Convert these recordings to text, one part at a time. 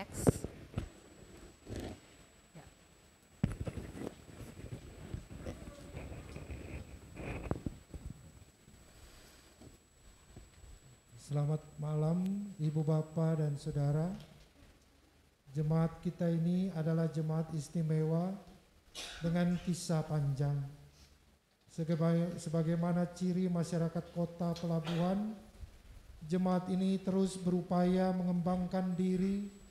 Next. Ya. Selamat malam Ibu Bapak dan Saudara. Jemaat kita ini adalah jemaat istimewa dengan kisah panjang. Sebagaimana ciri masyarakat kota pelabuhan, jemaat ini terus berupaya mengembangkan diri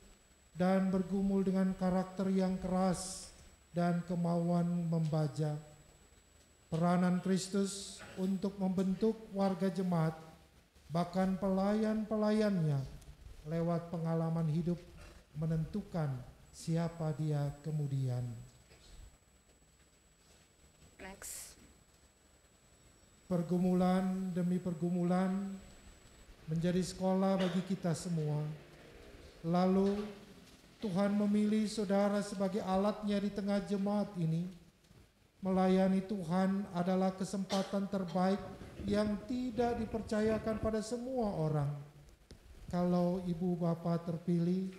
dan bergumul dengan karakter yang keras dan kemauan membaja. Peranan Kristus untuk membentuk warga jemaat, bahkan pelayan-pelayannya lewat pengalaman hidup menentukan siapa dia kemudian. Next. Pergumulan demi pergumulan menjadi sekolah bagi kita semua. Lalu Tuhan memilih saudara sebagai alatnya di tengah jemaat ini. Melayani Tuhan adalah kesempatan terbaik yang tidak dipercayakan pada semua orang. Kalau ibu bapak terpilih,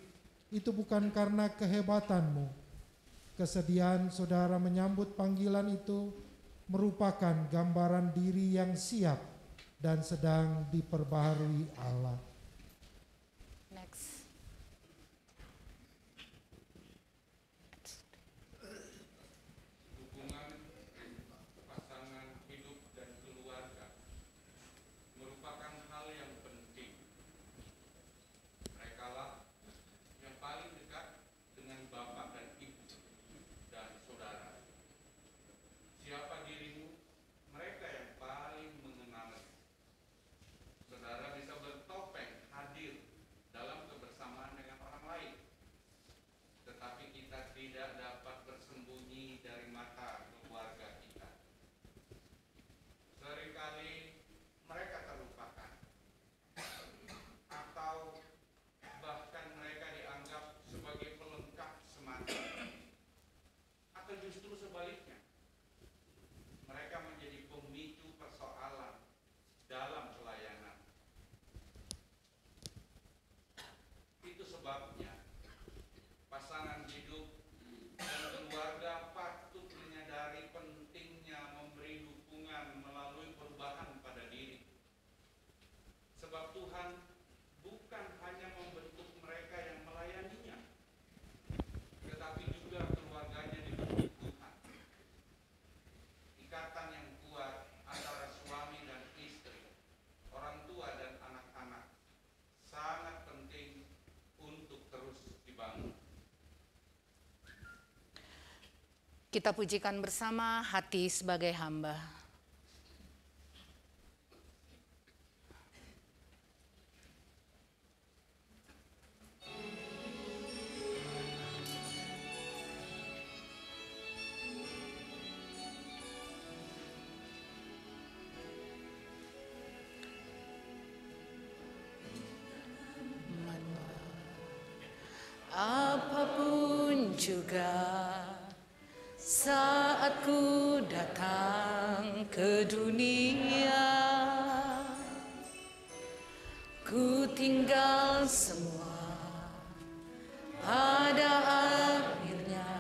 itu bukan karena kehebatanmu. Kesediaan saudara menyambut panggilan itu merupakan gambaran diri yang siap dan sedang diperbaharui Allah. Next. Hubungan pasangan hidup dan keluarga merupakan hal yang penting. Merekalah yang paling dekat dengan bapak dan ibu dan saudara. Siapa dirimu? Mereka yang paling mengenal. Saudara bisa bertopeng hadir dalam kebersamaan dengan orang lain, tetapi kita tidak dapat bersembunyi dari mata keluarga kita. Seringkali mereka terlupakan, atau bahkan mereka dianggap sebagai pelengkap semata, atau justru sebaliknya, mereka menjadi pemicu persoalan dalam pelayanan. Itu sebabnya pasangan hidup dan keluarga patut menyadari pentingnya memberi dukungan melalui perubahan pada diri. Sebab Tuhan bukan hanya membentuk mereka yang melayaninya, tetapi juga keluarganya dibentuk Tuhan. Ikatan yang kuat antara suami dan istri, orang tua dan anak-anak sangat penting untuk terus dibangun. Kita pujikan bersama Hati Sebagai Hamba. Apapun juga saat ku datang ke dunia, ku tinggal semua pada akhirnya.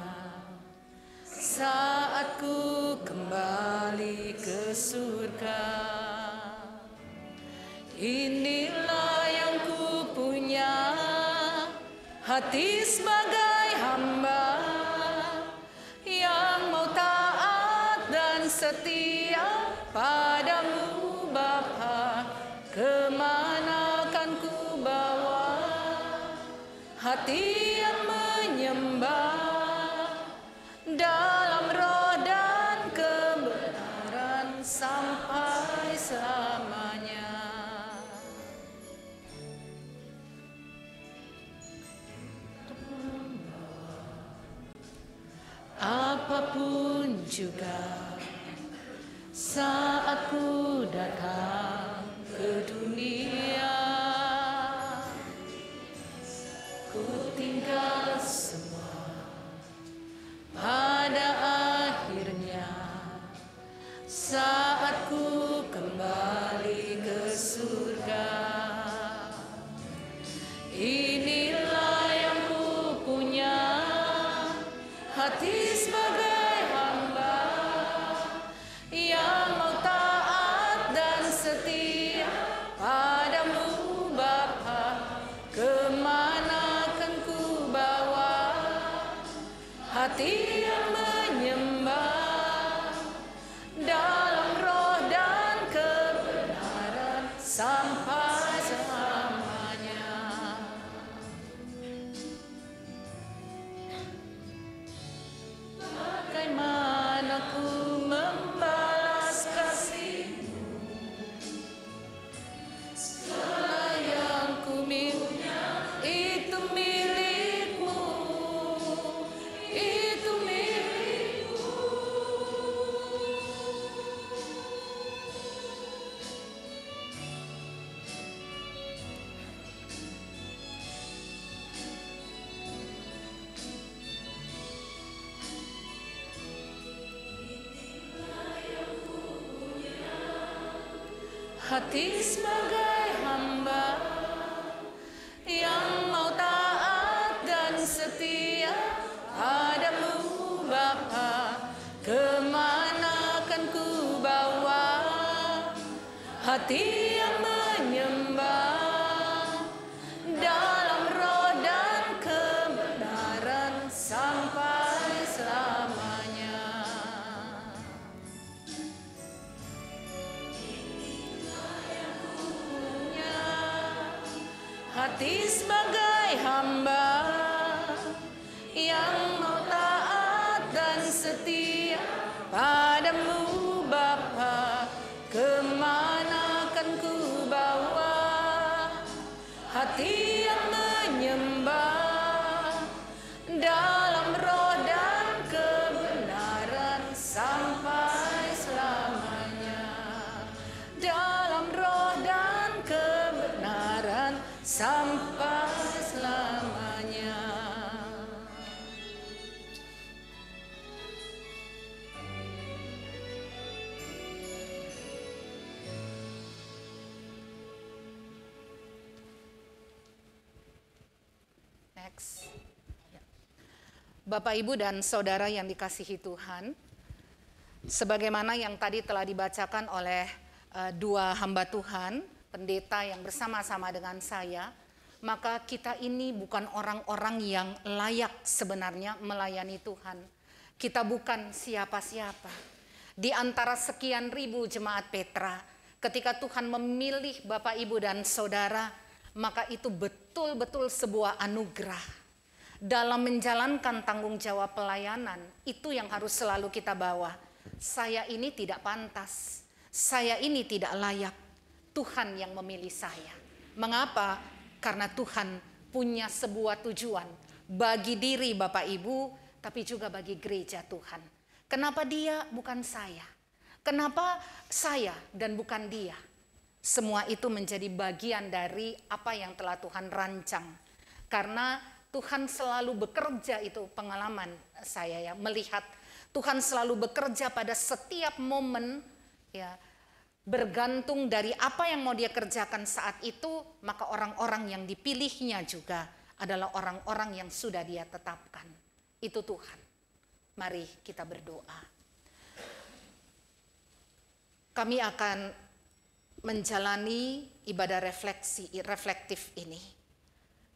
Saat ku kembali ke surga, inilah yang ku punya, hati sebagai hamba yang mau taat dan setia padamu Bapa. Kemana kan ku bawa hati yang menyembah dalam roh dan kebenaran sampai selamanya. Apapun juga saat ku datang ke dunia, ku tinggal semua pada akhirnya. Saat ku kembali ke surga, inilah yang ku hati sebagai hamba yang mau taat dan setia padamu Bapa. Kemana akan ku bawa hati yang menyembah dalam roh dan kebenaran sampai selamanya. Hati sebagai hamba yang mau taat dan setia padamu Bapa. Kemana akan ku bawa hati yang menyembah dalam roh dan kebenaran sampai selamanya. Dalam roh dan kebenaran sampai selamanya. Next. Bapak, Ibu, dan Saudara yang dikasihi Tuhan, sebagaimana yang tadi telah dibacakan oleh dua hamba Tuhan, pendeta yang bersama-sama dengan saya, maka kita ini bukan orang-orang yang layak sebenarnya melayani Tuhan. Kita bukan siapa-siapa. Di antara sekian ribu jemaat Petra, ketika Tuhan memilih Bapak, Ibu, dan Saudara, maka itu betul-betul sebuah anugerah. Dalam menjalankan tanggung jawab pelayanan, itu yang harus selalu kita bawa. Saya ini tidak pantas, saya ini tidak layak. Tuhan yang memilih saya. Mengapa? Karena Tuhan punya sebuah tujuan bagi diri Bapak Ibu, tapi juga bagi gereja Tuhan. Kenapa dia bukan saya? Kenapa saya dan bukan dia? Semua itu menjadi bagian dari apa yang telah Tuhan rancang. Karena Tuhan selalu bekerja, itu pengalaman saya ya, melihat Tuhan selalu bekerja pada setiap momen ya. Bergantung dari apa yang mau dia kerjakan saat itu, maka orang-orang yang dipilihnya juga adalah orang-orang yang sudah dia tetapkan. Itu Tuhan. Mari kita berdoa. Kami akan menjalani ibadah reflektif ini.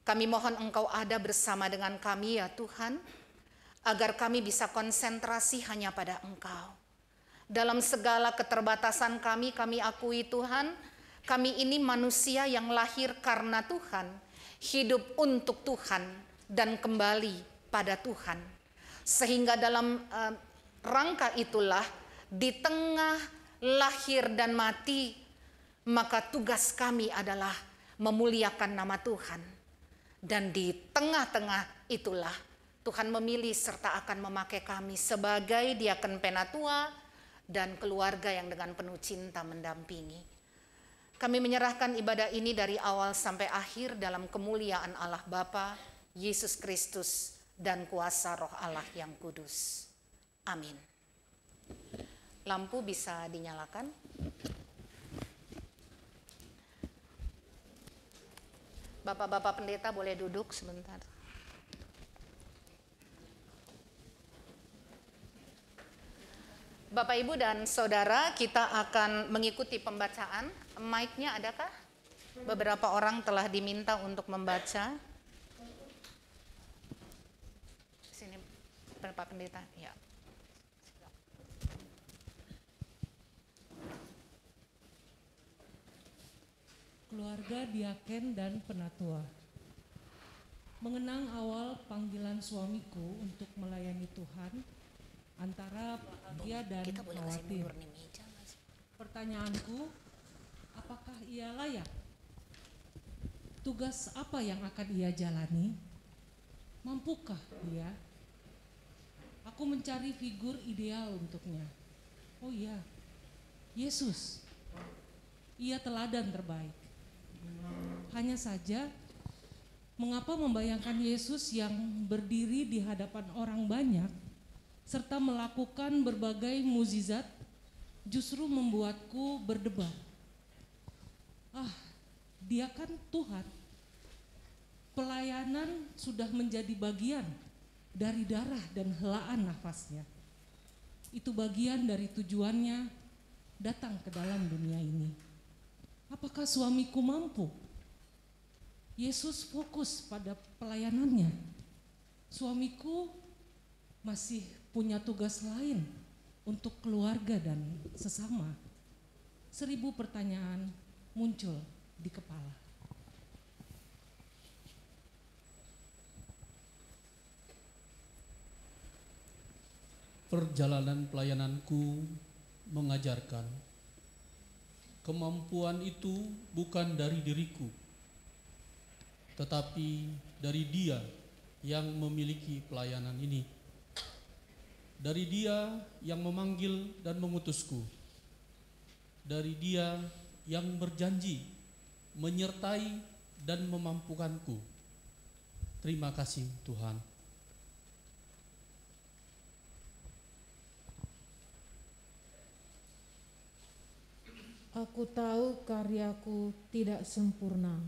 Kami mohon Engkau ada bersama dengan kami ya Tuhan, agar kami bisa konsentrasi hanya pada Engkau. Dalam segala keterbatasan kami akui Tuhan, kami ini manusia yang lahir karena Tuhan, hidup untuk Tuhan, dan kembali pada Tuhan. Sehingga dalam rangka itulah, di tengah lahir dan mati, maka tugas kami adalah memuliakan nama Tuhan. Dan di tengah-tengah itulah, Tuhan memilih serta akan memakai kami sebagai diaken penatua, dan keluarga yang dengan penuh cinta mendampingi. Kami menyerahkan ibadah ini dari awal sampai akhir dalam kemuliaan Allah Bapa, Yesus Kristus, dan kuasa Roh Allah yang kudus. Amin. Lampu bisa dinyalakan. Bapak-bapak pendeta boleh duduk sebentar. Bapak, Ibu, dan Saudara, kita akan mengikuti pembacaan. Mic-nya adakah? Beberapa orang telah diminta untuk membaca. Sini, Bapak Pendeta. Ya. Keluarga diaken dan penatua. Mengenang awal panggilan suamiku untuk melayani Tuhan, antara bahagia dan khawatir. Pertanyaanku, apakah ia layak? Tugas apa yang akan ia jalani? Mampukah dia? Aku mencari figur ideal untuknya. Oh iya, Yesus. Ia teladan terbaik. Hanya saja, mengapa membayangkan Yesus yang berdiri di hadapan orang banyak serta melakukan berbagai mukjizat justru membuatku berdebar. Dia kan Tuhan. Pelayanan sudah menjadi bagian dari darah dan helaan nafasnya. Itu bagian dari tujuannya datang ke dalam dunia ini. Apakah suamiku mampu? Yesus fokus pada pelayanannya. Suamiku masih punya tugas lain untuk keluarga dan sesama. 1000 pertanyaan muncul di kepala. Perjalanan pelayananku mengajarkan kemampuan itu bukan dari diriku, tetapi dari Dia yang memiliki pelayanan ini. Dari Dia yang memanggil dan mengutusku. Dari Dia yang berjanji menyertai dan memampukanku. Terima kasih Tuhan. Aku tahu karyaku tidak sempurna.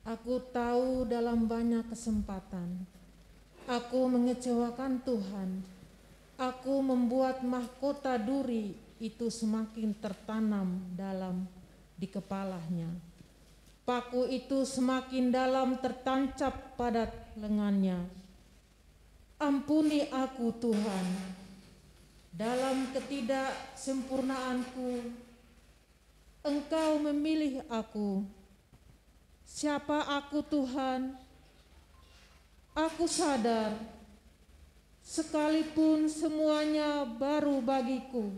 Aku tahu dalam banyak kesempatan aku mengecewakan Tuhan. Aku membuat mahkota duri itu semakin tertanam di kepalanya. Paku itu semakin dalam tertancap pada lengannya. Ampuni aku Tuhan, dalam ketidaksempurnaanku Engkau memilih aku. Siapa aku Tuhan? Aku sadar, sekalipun semuanya baru bagiku,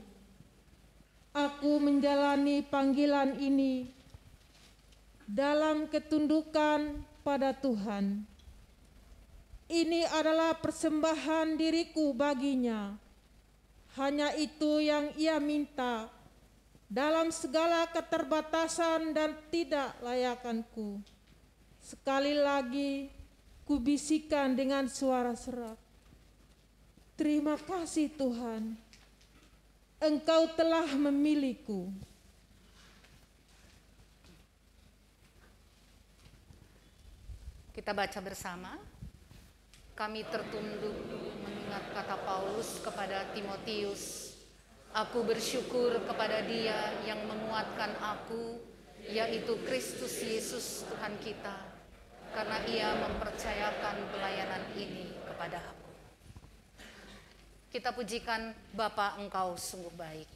aku menjalani panggilan ini dalam ketundukan pada Tuhan. Ini adalah persembahan diriku baginya. Hanya itu yang Ia minta dalam segala keterbatasan dan tidak layakanku. Sekali lagi kubisikkan dengan suara serak, terima kasih Tuhan, Engkau telah memilihku. Kita baca bersama. Kami tertunduk mengingat kata Paulus kepada Timotius. Aku bersyukur kepada Dia yang menguatkan aku, yaitu Kristus Yesus Tuhan kita, karena Ia mempercayakan pelayanan ini kepada aku. Kita pujikan Bapa, Engkau sungguh baik.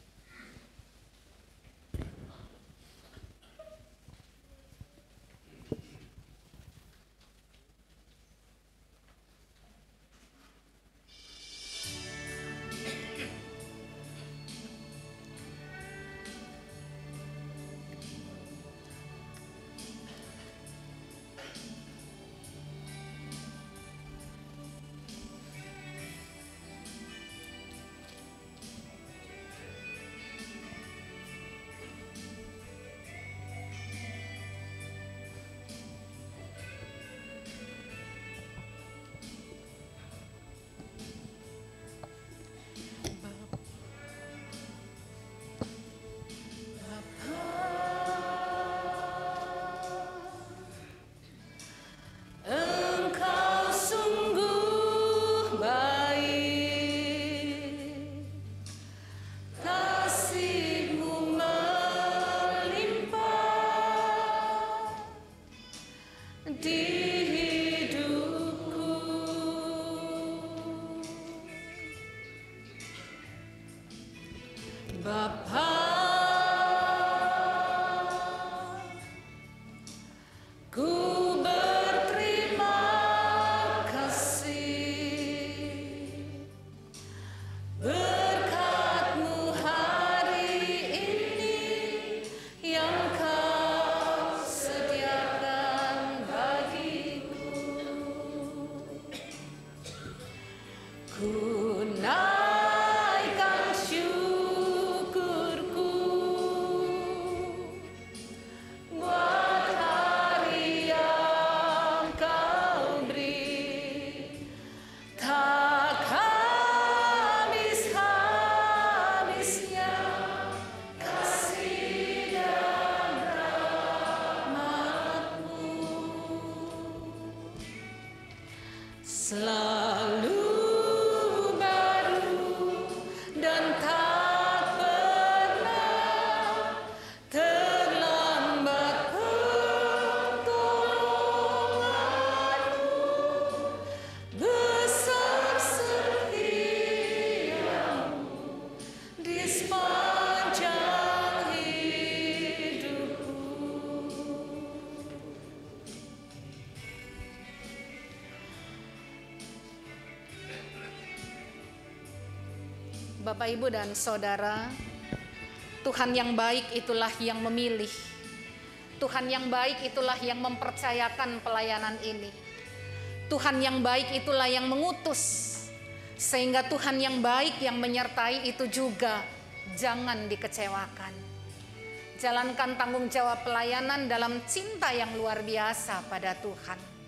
Ku naikkan syukurku Bapak, Ibu, dan Saudara, Tuhan yang baik itulah yang memilih. Tuhan yang baik itulah yang mempercayakan pelayanan ini. Tuhan yang baik itulah yang mengutus. Sehingga Tuhan yang baik yang menyertai itu juga jangan dikecewakan. Jalankan tanggung jawab pelayanan dalam cinta yang luar biasa pada Tuhan.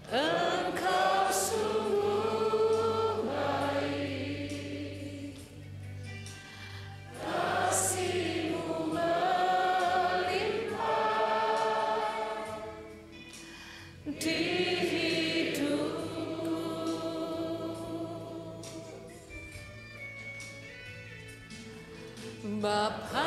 Engkau sungguh baik, kasih-Mu melimpah di hidupku. Bapa,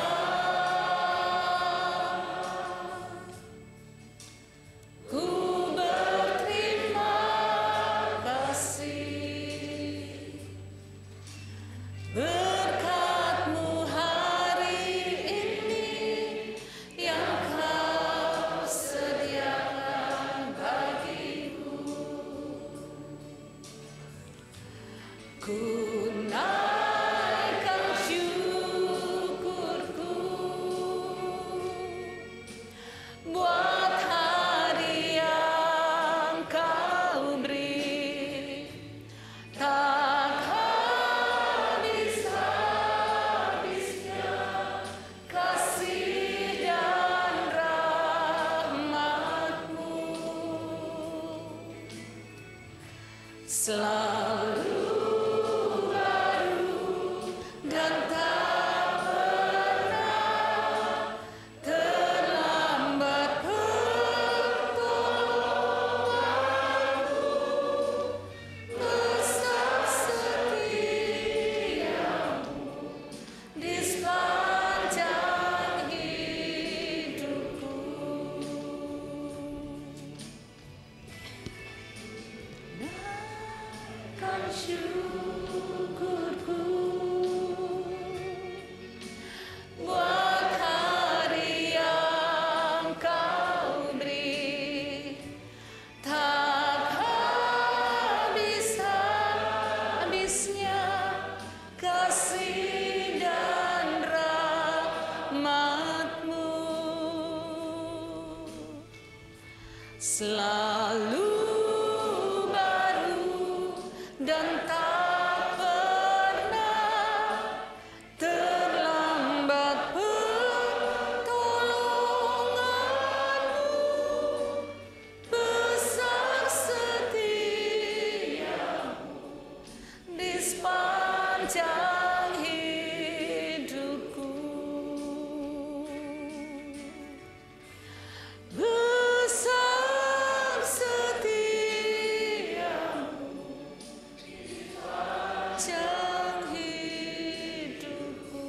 selalu baru dan tak pernah terlambat pertolonganmu, besar setiamu di sepanjang hidupku. Naikkan syukurku buat hari yang Kau beri, tak habis-habisnya kasih dan rahmat-Mu, selalu dan tak pernah terlambat pertolonganmu, besar setiamu di sepanjang hidupku. Besar setiamu sepanjang hidupku.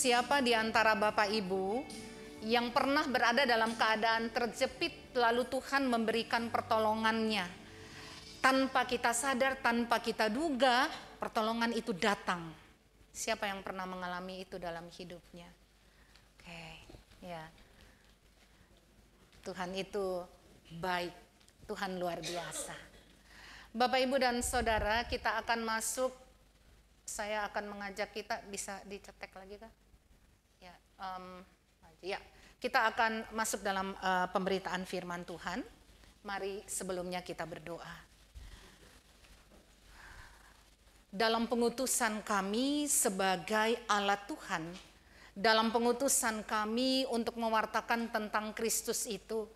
Siapa di antara Bapak Ibu yang pernah berada dalam keadaan terjepit lalu Tuhan memberikan pertolongannya? Tanpa kita sadar, tanpa kita duga, pertolongan itu datang. Siapa yang pernah mengalami itu dalam hidupnya? Oke, ya. Tuhan itu baik, Tuhan luar biasa. Bapak, Ibu, dan Saudara, kita akan masuk, saya akan mengajak kita, bisa dicetek lagi kah? Ya, kita akan masuk dalam pemberitaan firman Tuhan. Mari sebelumnya kita berdoa. Dalam pengutusan kami sebagai alat Tuhan, dalam pengutusan kami untuk mewartakan tentang Kristus itu,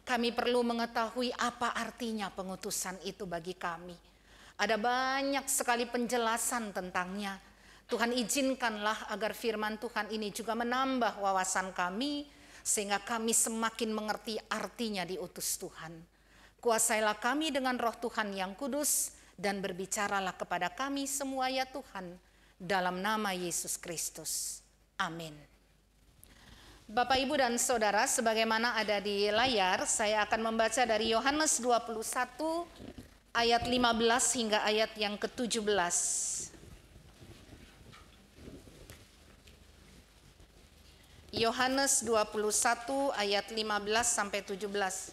kami perlu mengetahui apa artinya pengutusan itu bagi kami. Ada banyak sekali penjelasan tentangnya. Tuhan izinkanlah agar firman Tuhan ini juga menambah wawasan kami, sehingga kami semakin mengerti artinya diutus Tuhan. Kuasailah kami dengan Roh Tuhan yang kudus, dan berbicaralah kepada kami semua ya Tuhan, dalam nama Yesus Kristus. Amin. Bapak, Ibu, dan Saudara, sebagaimana ada di layar, saya akan membaca dari Yohanes 21 ayat 15 hingga ayat yang ke-17. Yohanes 21 ayat 15 sampai 17.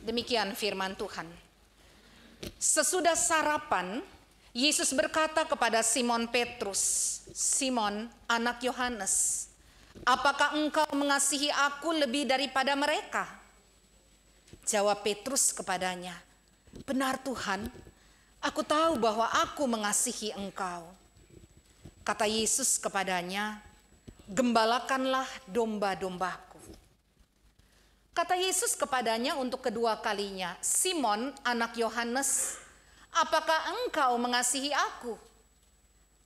Demikian firman Tuhan. Sesudah sarapan, Yesus berkata kepada Simon Petrus, "Simon, anak Yohanes, apakah engkau mengasihi aku lebih daripada mereka?" Jawab Petrus kepadanya, "Benar Tuhan, aku tahu bahwa aku mengasihi engkau." Kata Yesus kepadanya, "Gembalakanlah domba-dombaku." Kata Yesus kepadanya untuk kedua kalinya, "Simon, anak Yohanes, apakah engkau mengasihi aku?"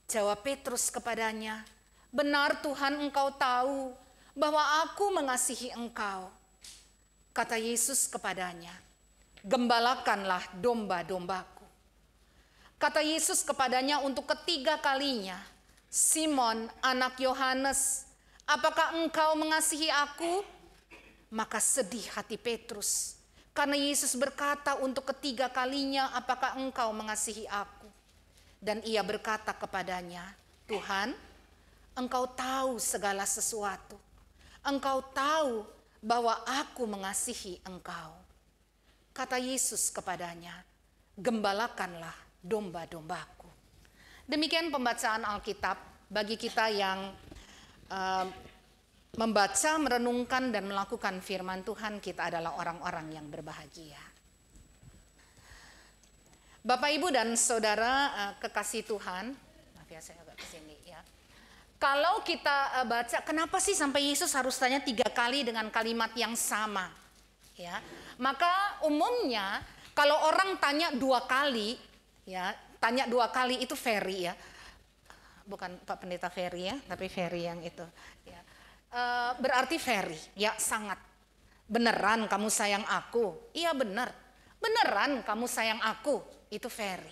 Jawab Petrus kepadanya, "Benar Tuhan, engkau tahu bahwa aku mengasihi engkau." Kata Yesus kepadanya, "Gembalakanlah domba-dombaku." Kata Yesus kepadanya untuk ketiga kalinya, "Simon, anak Yohanes, apakah engkau mengasihi aku?" Maka sedih hati Petrus, karena Yesus berkata untuk ketiga kalinya, "Apakah engkau mengasihi aku?" Dan ia berkata kepadanya, "Tuhan, engkau tahu segala sesuatu. Engkau tahu bahwa aku mengasihi engkau." Kata Yesus kepadanya, "Gembalakanlah domba-dombaku." Demikian pembacaan Alkitab. Bagi kita yang membaca, merenungkan, dan melakukan firman Tuhan, kita adalah orang-orang yang berbahagia. Bapak, Ibu, dan Saudara kekasih Tuhan, maaf ya saya agak kesini ya. Kalau kita baca, kenapa sih sampai Yesus harus tanya 3 kali dengan kalimat yang sama? Ya, maka umumnya kalau orang tanya 2 kali, ya, tanya 2 kali itu Ferry ya, bukan Pak Pendeta Ferry ya, tapi Ferry yang itu. Ya. Berarti Ferry, ya sangat. Beneran kamu sayang aku? Iya benar. Beneran kamu sayang aku? Itu Ferry.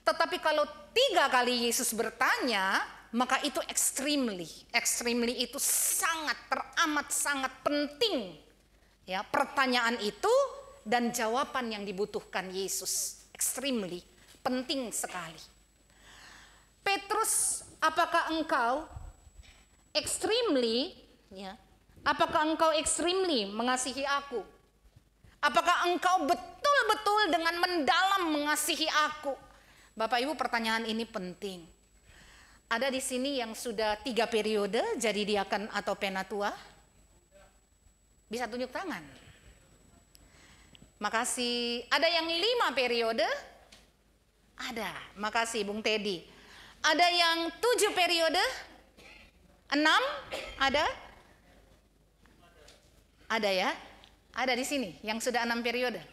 Tetapi kalau 3 kali Yesus bertanya, maka itu extremely. Extremely itu sangat, teramat sangat penting. Ya, pertanyaan itu dan jawaban yang dibutuhkan Yesus. Extremely, penting sekali. Petrus, apakah engkau extremely, ya, apakah engkau extremely mengasihi aku? Apakah engkau betul-betul dengan mendalam mengasihi aku? Bapak Ibu, pertanyaan ini penting. Ada di sini yang sudah 3 periode jadi diaken atau penatua? Bisa tunjuk tangan. Makasih. Ada yang 5 periode? Ada. Makasih Bung Teddy. Ada yang 7 periode? 6? Ada? Ada ya? Ada di sini yang sudah 6 periode.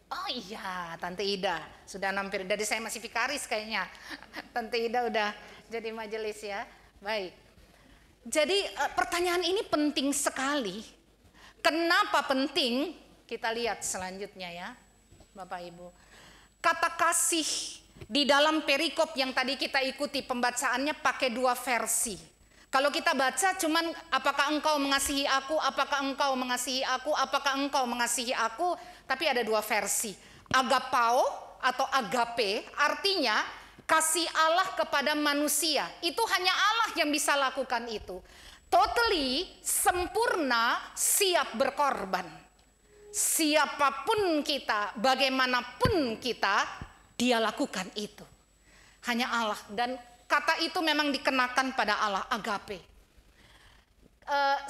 Oh iya, Tante Ida sudah 6 periode. Dari saya masih vikaris kayaknya. Tante Ida udah jadi majelis ya. Baik. Jadi pertanyaan ini penting sekali. Kenapa penting? Kita lihat selanjutnya ya, Bapak Ibu. Kata kasih di dalam perikop yang tadi kita ikuti pembacaannya pakai 2 versi. Kalau kita baca cuman apakah engkau mengasihi aku, apakah engkau mengasihi aku, apakah engkau mengasihi aku, tapi ada 2 versi. Agapao atau agape artinya kasih Allah kepada manusia. Itu hanya Allah yang bisa lakukan itu. Totally, sempurna, siap berkorban. Siapapun kita, bagaimanapun kita, Dia lakukan itu. Hanya Allah. Dan kata itu memang dikenakan pada Allah, agape.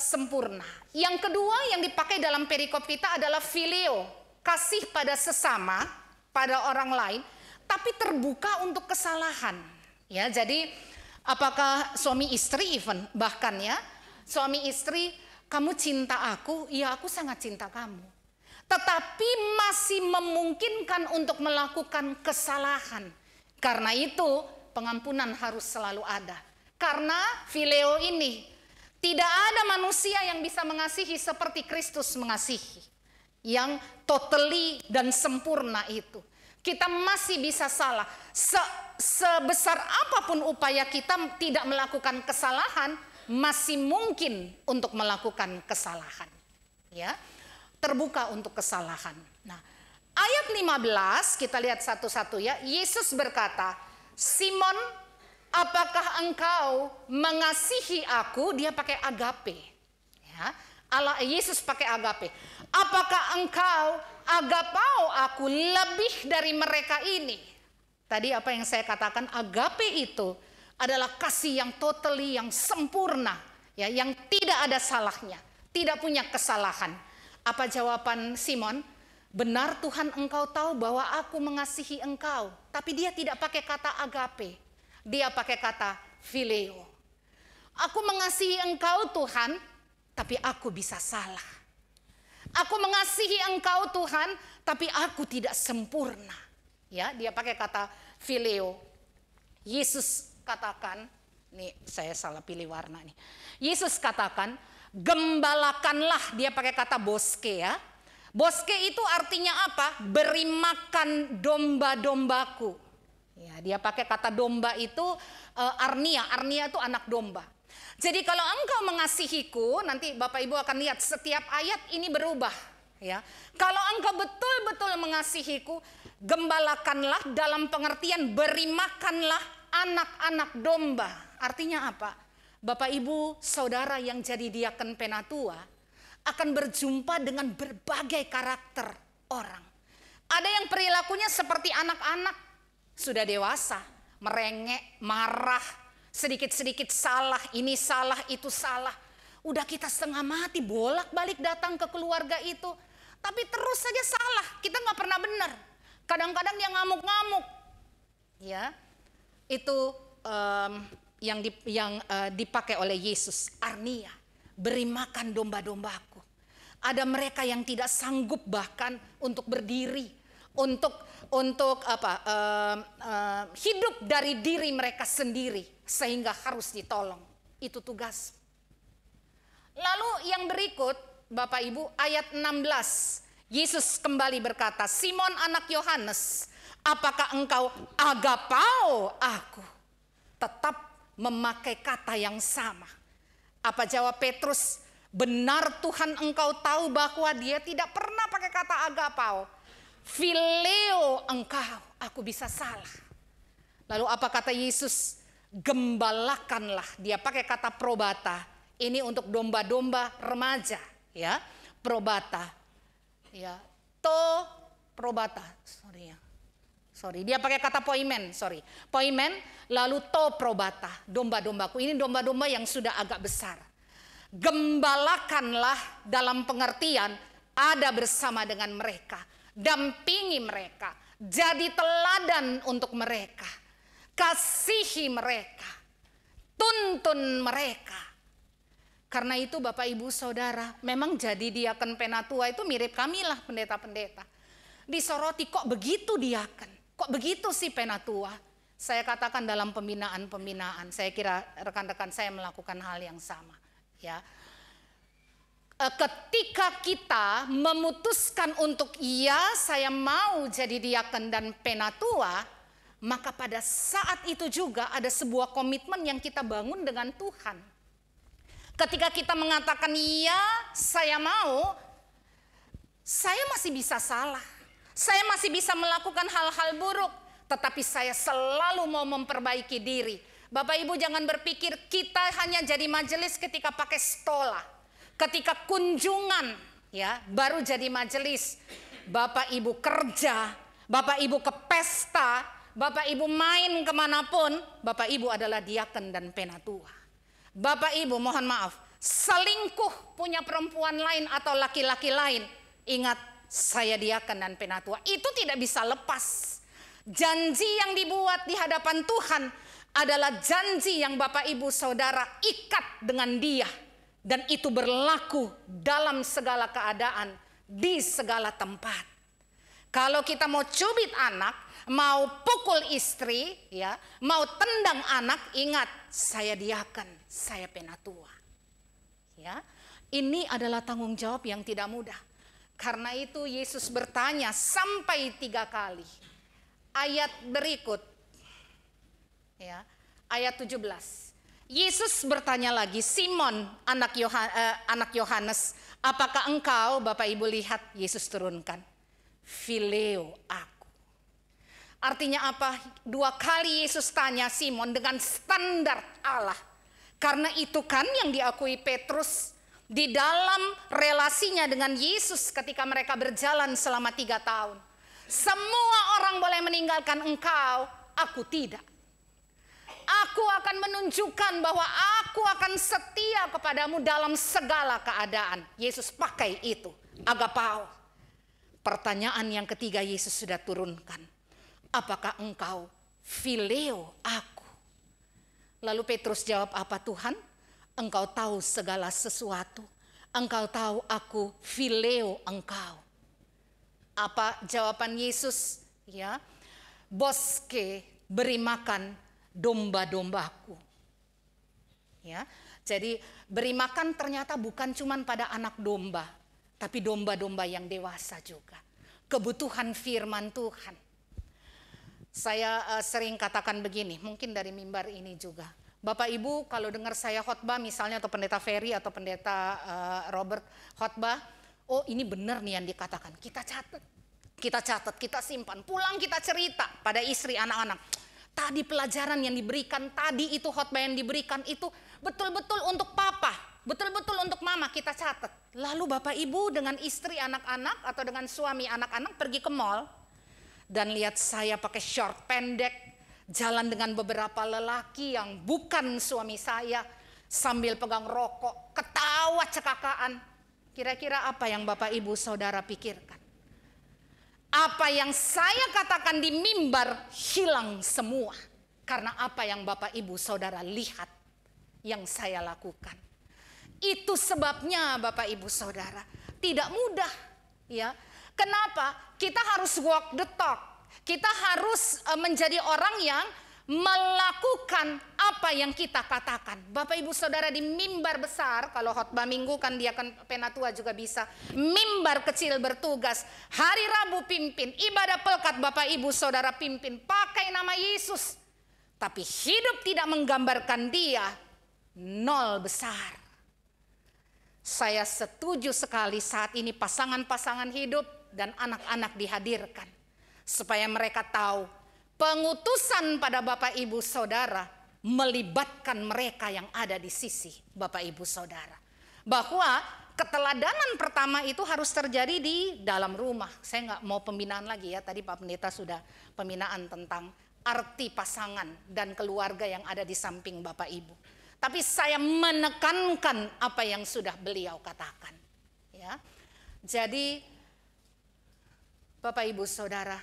Sempurna. Yang kedua yang dipakai dalam perikop kita adalah phileo, kasih pada sesama, pada orang lain, tapi terbuka untuk kesalahan. Ya, jadi apakah suami istri even bahkan ya, suami istri, kamu cinta aku, iya aku sangat cinta kamu. Tetapi masih memungkinkan untuk melakukan kesalahan. Karena itu pengampunan harus selalu ada. Karena phileo ini tidak ada manusia yang bisa mengasihi seperti Kristus mengasihi. Yang totally dan sempurna itu. Kita masih bisa salah. Sebesar apapun upaya kita tidak melakukan kesalahan, masih mungkin untuk melakukan kesalahan. Ya, terbuka untuk kesalahan. Nah, ayat 15 kita lihat satu-satu ya. Yesus berkata, Simon, apakah engkau mengasihi aku? Dia pakai agape. Ya, Yesus pakai agape. Apakah engkau agapau aku lebih dari mereka ini? Tadi apa yang saya katakan, agape itu adalah kasih yang totally, yang sempurna, ya, yang tidak ada salahnya, tidak punya kesalahan. Apa jawaban Simon? Benar Tuhan, engkau tahu bahwa aku mengasihi engkau. Tapi dia tidak pakai kata agape. Dia pakai kata phileo. Aku mengasihi engkau Tuhan, tapi aku bisa salah. Aku mengasihi engkau Tuhan, tapi aku tidak sempurna. Ya, dia pakai kata phileo. Yesus katakan, nih saya salah pilih warna nih. Yesus katakan, gembalakanlah, dia pakai kata boske ya. Boske itu artinya apa? Beri makan domba-dombaku. Ya, dia pakai kata domba itu arnia. Arnia itu anak domba. Jadi kalau engkau mengasihiku, nanti Bapak Ibu akan lihat setiap ayat ini berubah. Ya, kalau engkau betul-betul mengasihiku, gembalakanlah dalam pengertian beri makanlah anak-anak domba. Artinya apa? Bapak Ibu saudara yang jadi diaken penatua akan berjumpa dengan berbagai karakter orang. Ada yang perilakunya seperti anak-anak, sudah dewasa, merengek, marah, sedikit-sedikit salah, ini salah, itu salah. Udah kita setengah mati bolak-balik datang ke keluarga itu, tapi terus saja salah, kita nggak pernah benar. Kadang-kadang dia ngamuk-ngamuk, ya. Itu yang dipakai oleh Yesus, arnia, beri makan domba-dombaku. Ada mereka yang tidak sanggup bahkan untuk berdiri, untuk hidup dari diri mereka sendiri, sehingga harus ditolong. Itu tugas. Lalu yang berikut, Bapak Ibu, ayat 16, Yesus kembali berkata, Simon anak Yohanes, apakah engkau agapau aku? Tetap memakai kata yang sama. Apa jawab Petrus? Benar Tuhan, engkau tahu bahwa dia tidak pernah pakai kata agapau. Phileo engkau, aku bisa salah. Lalu apa kata Yesus? Gembalakanlah, dia pakai kata probata. Ini untuk domba-domba remaja, ya. Probata. Ya, probata. Sorry, dia pakai kata poimen, Poimen, lalu probata, domba-dombaku. Ini domba-domba yang sudah agak besar. Gembalakanlah dalam pengertian ada bersama dengan mereka, dampingi mereka, jadi teladan untuk mereka, kasihi mereka, tuntun mereka. Karena itu Bapak Ibu Saudara, memang jadi diaken penatua itu mirip kamilah pendeta-pendeta. Disoroti, kok begitu diaken, kok begitu sih penatua? Saya katakan dalam pembinaan, saya kira rekan-rekan saya melakukan hal yang sama. Ya, ketika kita memutuskan untuk iya saya mau jadi diaken dan penatua, maka pada saat itu juga ada sebuah komitmen yang kita bangun dengan Tuhan. Ketika kita mengatakan iya saya mau, saya masih bisa salah, saya masih bisa melakukan hal-hal buruk, tetapi saya selalu mau memperbaiki diri. Bapak Ibu jangan berpikir kita hanya jadi majelis ketika pakai stola, ketika kunjungan, ya, baru jadi majelis. Bapak Ibu kerja, Bapak Ibu ke pesta, Bapak Ibu main kemanapun, Bapak Ibu adalah diaken dan penatua. Bapak Ibu mohon maaf, selingkuh punya perempuan lain atau laki-laki lain, ingat saya diaken dan penatua, itu tidak bisa lepas. Janji yang dibuat di hadapan Tuhan adalah janji yang Bapak Ibu Saudara ikat dengan dia. Dan itu berlaku dalam segala keadaan, di segala tempat. Kalau kita mau cubit anak, mau pukul istri, ya, mau tendang anak, ingat saya diaken, saya penatua. Ya, ini adalah tanggung jawab yang tidak mudah. Karena itu Yesus bertanya sampai 3 kali. Ayat berikut, ya, ayat 17. Yesus bertanya lagi, Simon anak Yohanes, apakah engkau, Bapak Ibu lihat Yesus turunkan. phileo aku. Artinya apa? 2 kali Yesus tanya Simon dengan standar Allah. Karena itu kan yang diakui Petrus di dalam relasinya dengan Yesus ketika mereka berjalan selama 3 tahun. Semua orang boleh meninggalkan engkau, aku tidak. Aku akan menunjukkan bahwa aku akan setia kepadamu dalam segala keadaan. Yesus pakai itu, agapao. Pertanyaan yang ketiga Yesus sudah turunkan. Apakah engkau phileo aku? Lalu Petrus jawab apa Tuhan? Engkau tahu segala sesuatu. Engkau tahu aku phileo engkau. Apa jawaban Yesus? Ya, boske, beri makan domba-dombaku. Ya, jadi beri makan ternyata bukan cuma pada anak domba, tapi domba-domba yang dewasa juga. Kebutuhan firman Tuhan. Saya sering katakan begini, mungkin dari mimbar ini juga. Bapak Ibu kalau dengar saya khotbah misalnya atau pendeta Ferry atau pendeta Robert khotbah, oh ini benar nih yang dikatakan. Kita catat, kita simpan. Pulang kita cerita pada istri anak-anak. Tadi pelajaran yang diberikan, tadi itu khotbah yang diberikan itu betul-betul untuk papa, betul-betul untuk mama, kita catat. Lalu Bapak Ibu dengan istri anak-anak atau dengan suami anak-anak pergi ke mall dan lihat saya pakai short pendek, jalan dengan beberapa lelaki yang bukan suami saya sambil pegang rokok, ketawa cekakaan. Kira-kira apa yang Bapak Ibu Saudara pikirkan? Apa yang saya katakan di mimbar hilang semua. Karena apa yang Bapak Ibu Saudara lihat yang saya lakukan. Itu sebabnya Bapak Ibu Saudara tidak mudah. Ya, kenapa? Kita harus walk the talk. Kita harus menjadi orang yang melakukan apa yang kita katakan. Bapak Ibu Saudara di mimbar besar, kalau khotbah minggu kan dia kan penatua juga bisa. Mimbar kecil bertugas, hari Rabu pimpin, ibadah pelkat Bapak Ibu Saudara pimpin, pakai nama Yesus. Tapi hidup tidak menggambarkan dia, nol besar. Saya setuju sekali saat ini pasangan-pasangan hidup dan anak-anak dihadirkan. Supaya mereka tahu pengutusan pada Bapak Ibu Saudara melibatkan mereka yang ada di sisi Bapak Ibu Saudara. Bahwa keteladanan pertama itu harus terjadi di dalam rumah. Saya nggak mau pembinaan lagi ya, tadi Pak Pendeta sudah pembinaan tentang arti pasangan dan keluarga yang ada di samping Bapak Ibu. Tapi saya menekankan apa yang sudah beliau katakan. Ya, jadi Bapak Ibu Saudara,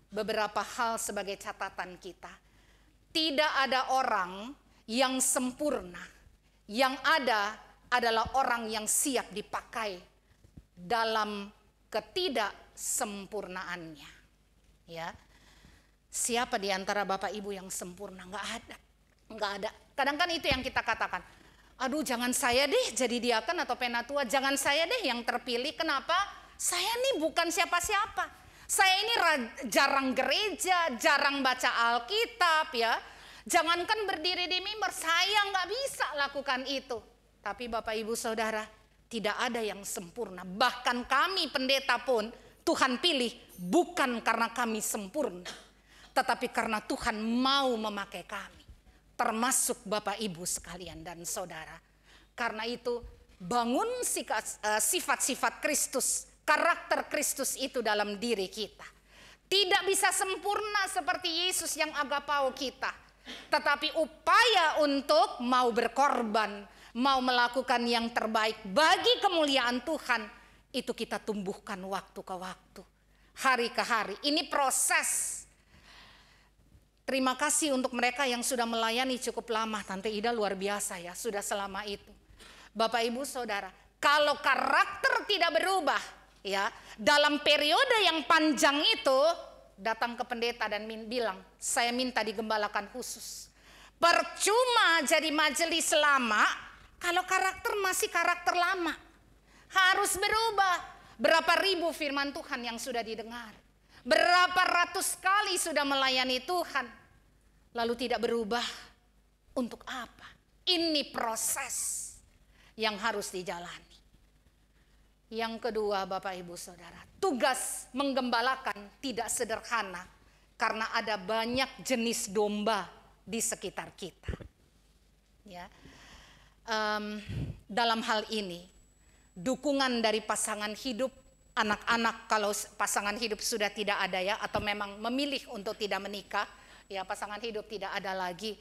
beberapa hal sebagai catatan kita. Tidak ada orang yang sempurna. Yang ada adalah orang yang siap dipakai dalam ketidaksempurnaannya. Ya. Siapa di antara Bapak Ibu yang sempurna? Enggak ada. Enggak ada. Kadang kan itu yang kita katakan. Aduh, jangan saya deh jadi diaken atau penatua, jangan saya deh yang terpilih. Kenapa? Saya nih bukan siapa-siapa. Saya ini jarang gereja, jarang baca Alkitab ya. Jangankan berdiri di mimbar, saya nggak bisa lakukan itu. Tapi Bapak Ibu Saudara, tidak ada yang sempurna. Bahkan kami pendeta pun Tuhan pilih bukan karena kami sempurna. Tetapi karena Tuhan mau memakai kami. Termasuk Bapak Ibu sekalian dan Saudara. Karena itu bangun sifat-sifat Kristus. Karakter Kristus itu dalam diri kita. Tidak bisa sempurna seperti Yesus yang agapao kita. Tetapi upaya untuk mau berkorban, mau melakukan yang terbaik bagi kemuliaan Tuhan, itu kita tumbuhkan waktu ke waktu, hari ke hari. Ini proses. Terima kasih untuk mereka yang sudah melayani cukup lama. Tante Ida luar biasa ya, sudah selama itu. Bapak Ibu Saudara, kalau karakter tidak berubah, ya, dalam periode yang panjang itu datang ke pendeta dan bilang, saya minta digembalakan khusus. Percuma jadi majelis lama kalau karakter masih karakter lama. Harus berubah. Berapa ribu firman Tuhan yang sudah didengar, berapa ratus kali sudah melayani Tuhan, lalu tidak berubah. Untuk apa? Ini proses yang harus dijalani. Yang kedua, Bapak Ibu Saudara, tugas menggembalakan tidak sederhana karena ada banyak jenis domba di sekitar kita. Ya, dalam hal ini dukungan dari pasangan hidup, anak-anak kalau pasangan hidup sudah tidak ada ya, atau memang memilih untuk tidak menikah, ya pasangan hidup tidak ada lagi,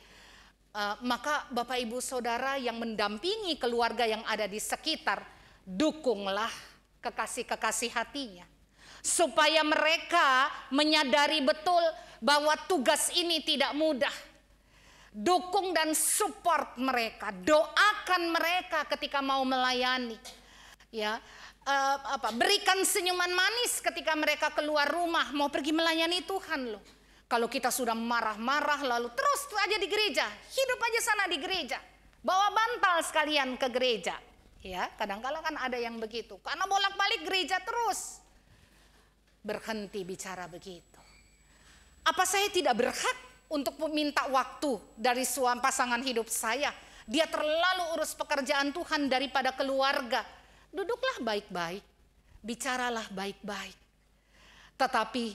maka Bapak Ibu Saudara yang mendampingi keluarga yang ada di sekitar, dukunglah kekasih-kekasih hatinya, supaya mereka menyadari betul bahwa tugas ini tidak mudah. Dukung dan support mereka, doakan mereka ketika mau melayani. Ya, berikan senyuman manis ketika mereka keluar rumah mau pergi melayani Tuhan loh. Kalau kita sudah marah-marah lalu terus aja di gereja, hidup aja sana di gereja, bawa bantal sekalian ke gereja. Ya, kadang-kala kan ada yang begitu, karena bolak-balik gereja terus. Berhenti bicara begitu. Apa saya tidak berhak untuk meminta waktu dari suami pasangan hidup saya? Dia terlalu urus pekerjaan Tuhan daripada keluarga. Duduklah baik-baik, bicaralah baik-baik. Tetapi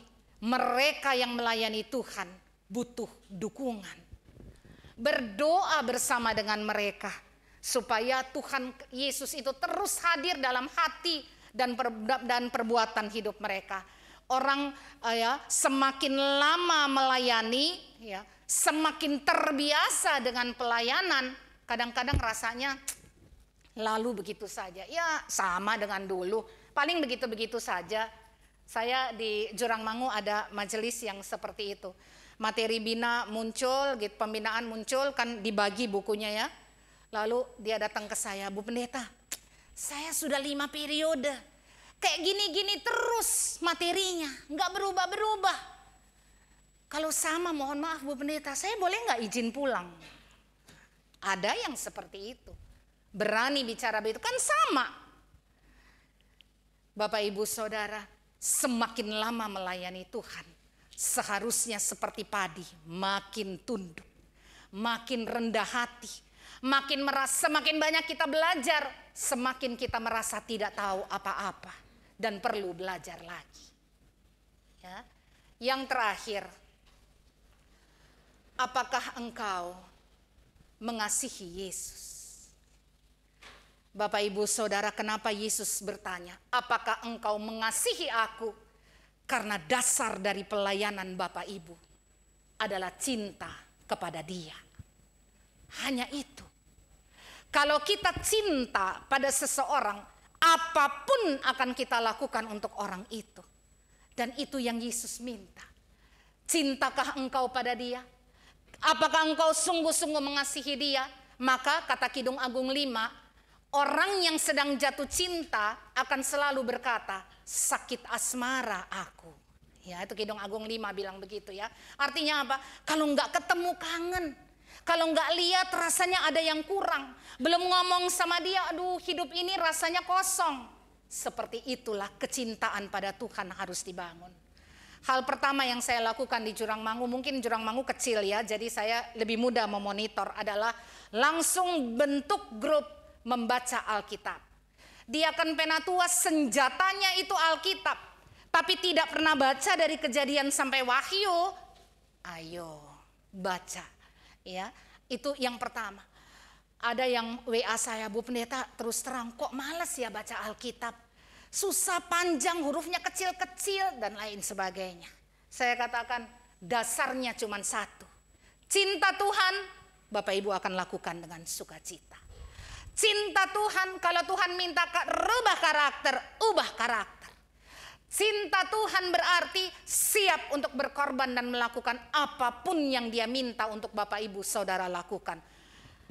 mereka yang melayani Tuhan butuh dukungan. Berdoa bersama dengan mereka supaya Tuhan Yesus itu terus hadir dalam hati dan perbuatan hidup mereka. Orang semakin lama melayani, ya, semakin terbiasa dengan pelayanan. Kadang-kadang rasanya lalu begitu saja. Ya sama dengan dulu, paling begitu-begitu saja. Saya di Jurangmangu ada majelis yang seperti itu. Materi bina muncul, gitu, pembinaan muncul, kan dibagi bukunya ya. Lalu dia datang ke saya, Bu Pendeta, saya sudah 5 periode. Kayak gini-gini terus materinya, nggak berubah-berubah. Kalau sama mohon maaf Bu Pendeta, saya boleh nggak izin pulang? Ada yang seperti itu. Berani bicara begitu, kan sama. Bapak Ibu Saudara, semakin lama melayani Tuhan, seharusnya seperti padi, makin tunduk, makin rendah hati, semakin banyak kita belajar, semakin kita merasa tidak tahu apa-apa dan perlu belajar lagi. Ya. Yang terakhir, apakah engkau mengasihi Yesus? Bapak Ibu Saudara, kenapa Yesus bertanya, apakah engkau mengasihi aku? Karena dasar dari pelayanan Bapak Ibu adalah cinta kepada Dia. Hanya itu. Kalau kita cinta pada seseorang, apapun akan kita lakukan untuk orang itu. Dan itu yang Yesus minta. Cintakah engkau pada Dia? Apakah engkau sungguh-sungguh mengasihi Dia? Maka kata Kidung Agung 5, orang yang sedang jatuh cinta akan selalu berkata, sakit asmara aku. Ya, itu Kidung Agung 5 bilang begitu ya. Artinya apa? Kalau enggak ketemu kangen. Kalau enggak lihat rasanya ada yang kurang. Belum ngomong sama dia, aduh hidup ini rasanya kosong. Seperti itulah kecintaan pada Tuhan harus dibangun. Hal pertama yang saya lakukan di Jurangmangu, mungkin Jurangmangu kecil ya, jadi saya lebih mudah memonitor, adalah langsung bentuk grup membaca Alkitab. Diaken Penatua senjatanya itu Alkitab, tapi tidak pernah baca dari Kejadian sampai Wahyu. Ayo baca, ya itu yang pertama. Ada yang WA saya, Bu Pendeta terus terang kok malas ya baca Alkitab, susah, panjang, hurufnya kecil-kecil dan lain sebagainya. Saya katakan dasarnya cuma satu, cinta Tuhan. Bapak Ibu akan lakukan dengan sukacita. Cinta Tuhan, kalau Tuhan minta rubah karakter, ubah karakter. Cinta Tuhan berarti siap untuk berkorban dan melakukan apapun yang Dia minta untuk Bapak Ibu Saudara lakukan.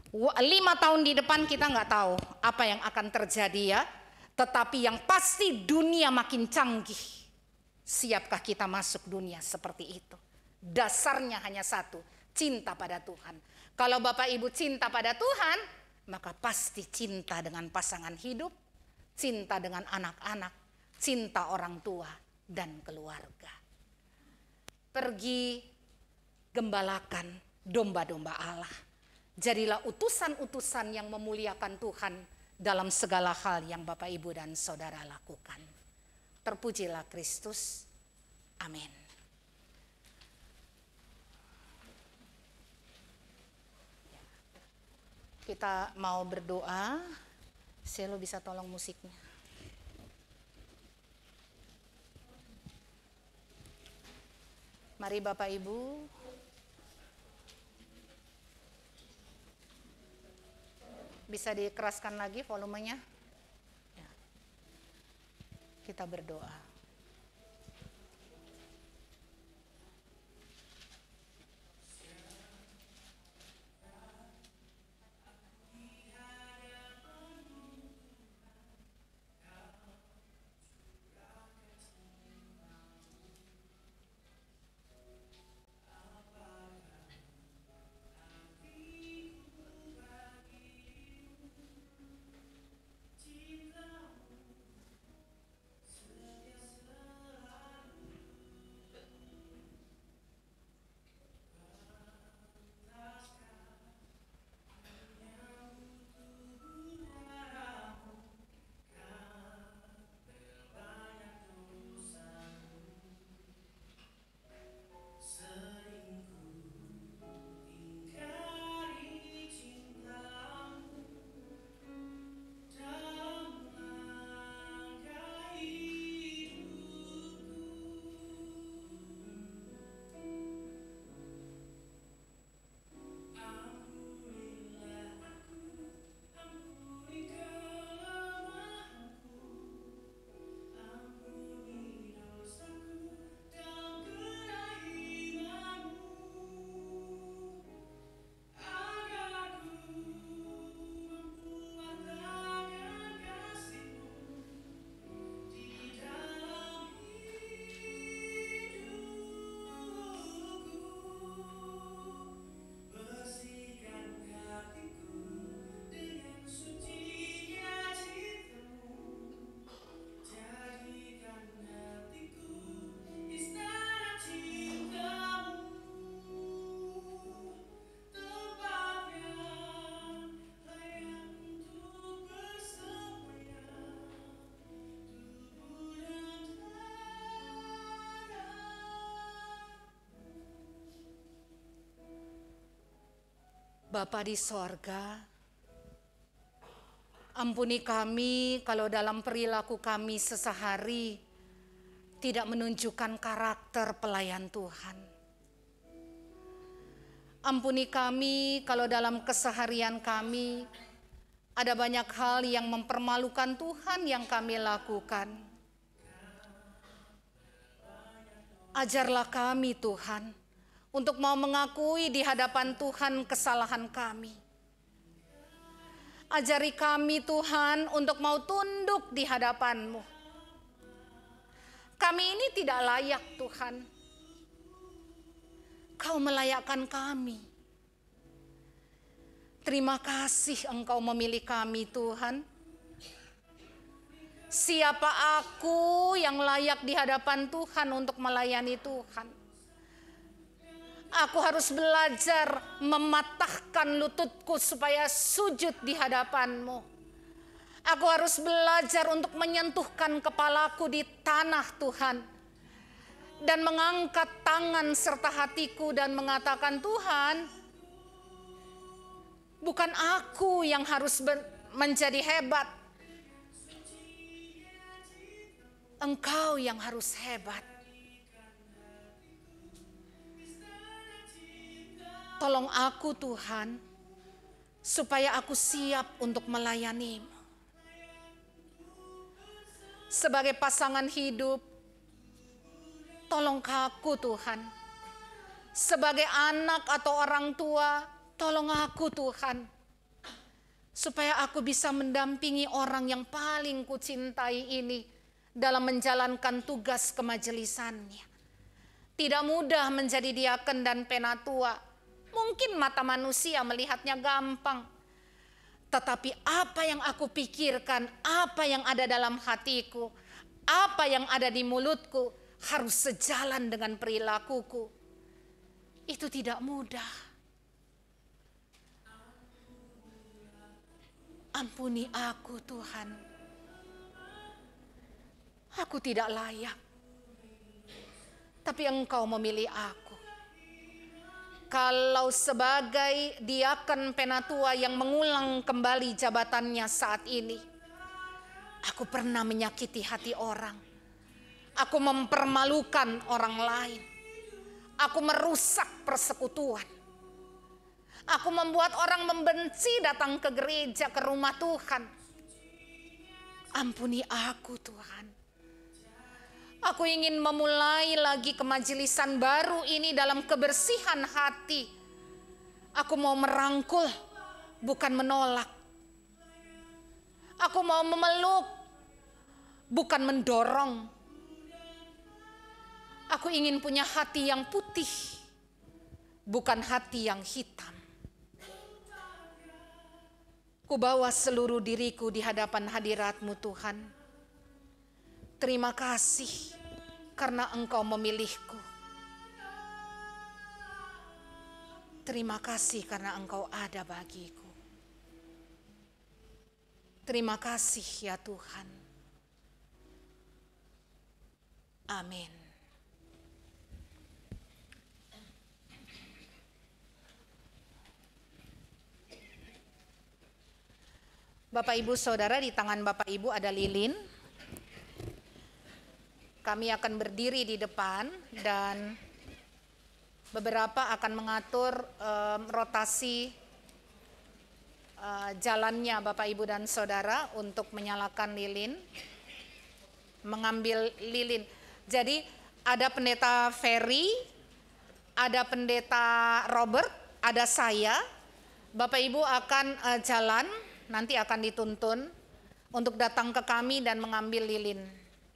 5 tahun di depan kita nggak tahu apa yang akan terjadi ya. Tetapi yang pasti dunia makin canggih. Siapkah kita masuk dunia seperti itu? Dasarnya hanya satu, cinta pada Tuhan. Kalau Bapak Ibu cinta pada Tuhan, maka pasti cinta dengan pasangan hidup, cinta dengan anak-anak, cinta orang tua dan keluarga. Pergi gembalakan domba-domba Allah. Jadilah utusan-utusan yang memuliakan Tuhan dalam segala hal yang Bapak, Ibu, dan Saudara lakukan. Terpujilah Kristus. Amin. Kita mau berdoa. Selo bisa tolong musiknya. Mari Bapak Ibu, bisa dikeraskan lagi volumenya. Ya. Kita berdoa. Bapa di sorga, ampuni kami kalau dalam perilaku kami sesehari tidak menunjukkan karakter pelayan Tuhan. Ampuni kami kalau dalam keseharian kami ada banyak hal yang mempermalukan Tuhan yang kami lakukan. Ajarlah kami Tuhan, untuk mau mengakui di hadapan Tuhan kesalahan kami. Ajari kami Tuhan untuk mau tunduk di hadapan-Mu. Kami ini tidak layak Tuhan. Kau melayakkan kami. Terima kasih Engkau memilih kami Tuhan. Siapa aku yang layak di hadapan Tuhan untuk melayani Tuhan? Aku harus belajar mematahkan lututku supaya sujud di hadapan-Mu. Aku harus belajar untuk menyentuhkan kepalaku di tanah Tuhan. Dan mengangkat tangan serta hatiku dan mengatakan, Tuhan, bukan aku yang harus menjadi hebat. Engkau yang harus hebat. Tolong aku Tuhan, supaya aku siap untuk melayani-Mu. Sebagai pasangan hidup, tolong aku Tuhan. Sebagai anak atau orang tua, tolong aku Tuhan. Supaya aku bisa mendampingi orang yang paling kucintai ini dalam menjalankan tugas kemajelisannya. Tidak mudah menjadi diaken dan penatua. Mungkin mata manusia melihatnya gampang. Tetapi apa yang aku pikirkan, apa yang ada dalam hatiku, apa yang ada di mulutku, harus sejalan dengan perilakuku. Itu tidak mudah. Ampuni aku Tuhan. Aku tidak layak. Tapi Engkau memilih aku. Kalau sebagai diaken penatua yang mengulang kembali jabatannya saat ini, aku pernah menyakiti hati orang. Aku mempermalukan orang lain. Aku merusak persekutuan. Aku membuat orang membenci datang ke gereja, ke rumah Tuhan. Ampuni aku Tuhan. Aku ingin memulai lagi kemajelisan baru ini dalam kebersihan hati. Aku mau merangkul, bukan menolak. Aku mau memeluk, bukan mendorong. Aku ingin punya hati yang putih, bukan hati yang hitam. Ku bawa seluruh diriku di hadapan hadirat-Mu Tuhan. Terima kasih karena Engkau memilihku. Terima kasih karena Engkau ada bagiku. Terima kasih ya Tuhan. Amin. Bapak Ibu Saudara, di tangan Bapak Ibu ada lilin. Kami akan berdiri di depan dan beberapa akan mengatur rotasi jalannya Bapak Ibu dan Saudara untuk menyalakan lilin, mengambil lilin. Jadi ada pendeta Ferry, ada pendeta Robert, ada saya. Bapak Ibu akan jalan, nanti akan dituntun untuk datang ke kami dan mengambil lilin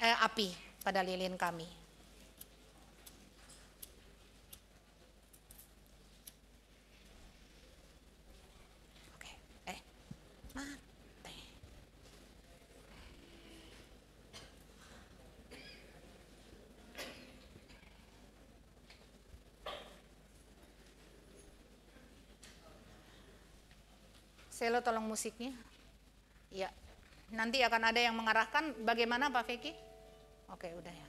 api pada lilin kami. Oke, mati. Selo tolong musiknya. Ya, nanti akan ada yang mengarahkan. Bagaimana Pak Feki? Oke, udah ya.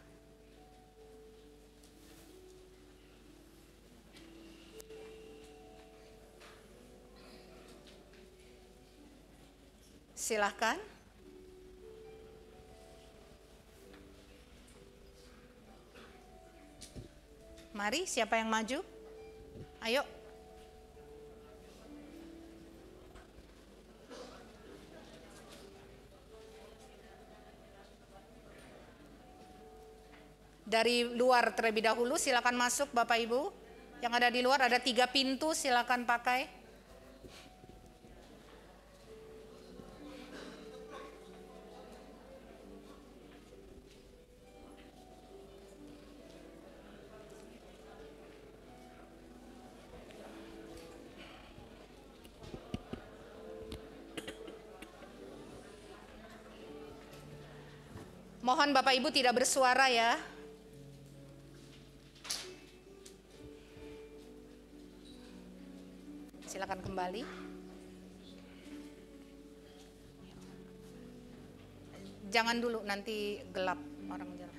Silahkan. Mari, siapa yang maju? Ayo. Dari luar terlebih dahulu, silakan masuk Bapak Ibu. Yang ada di luar ada 3 pintu, silakan pakai. Mohon Bapak Ibu tidak bersuara ya. Silakan kembali. Jangan dulu, nanti gelap orang jalan.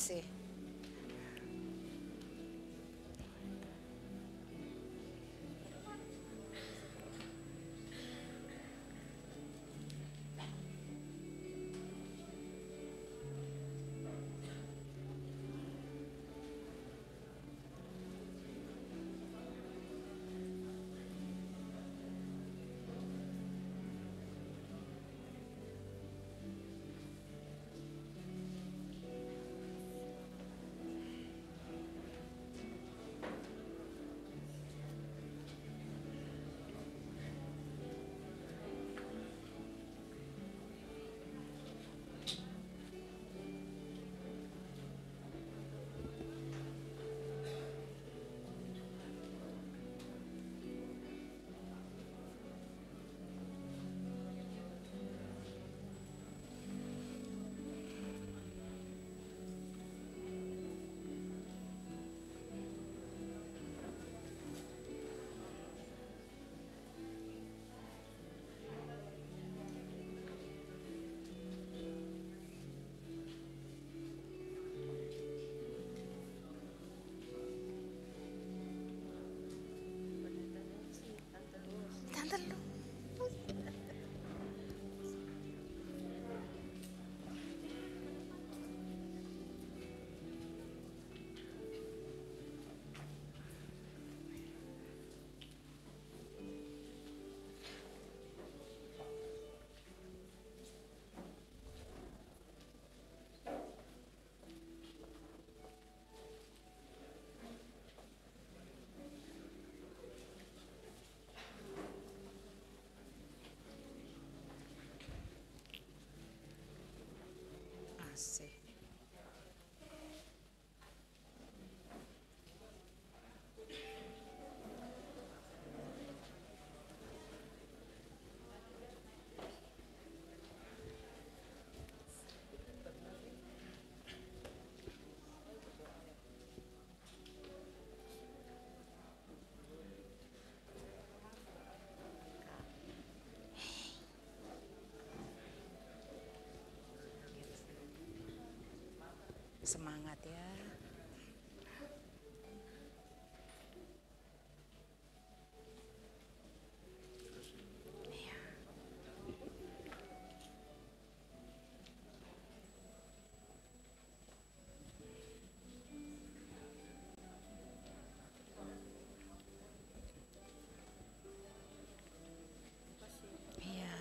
Asih. Tante lu. Asih. Semangat ya. Iya. Iya.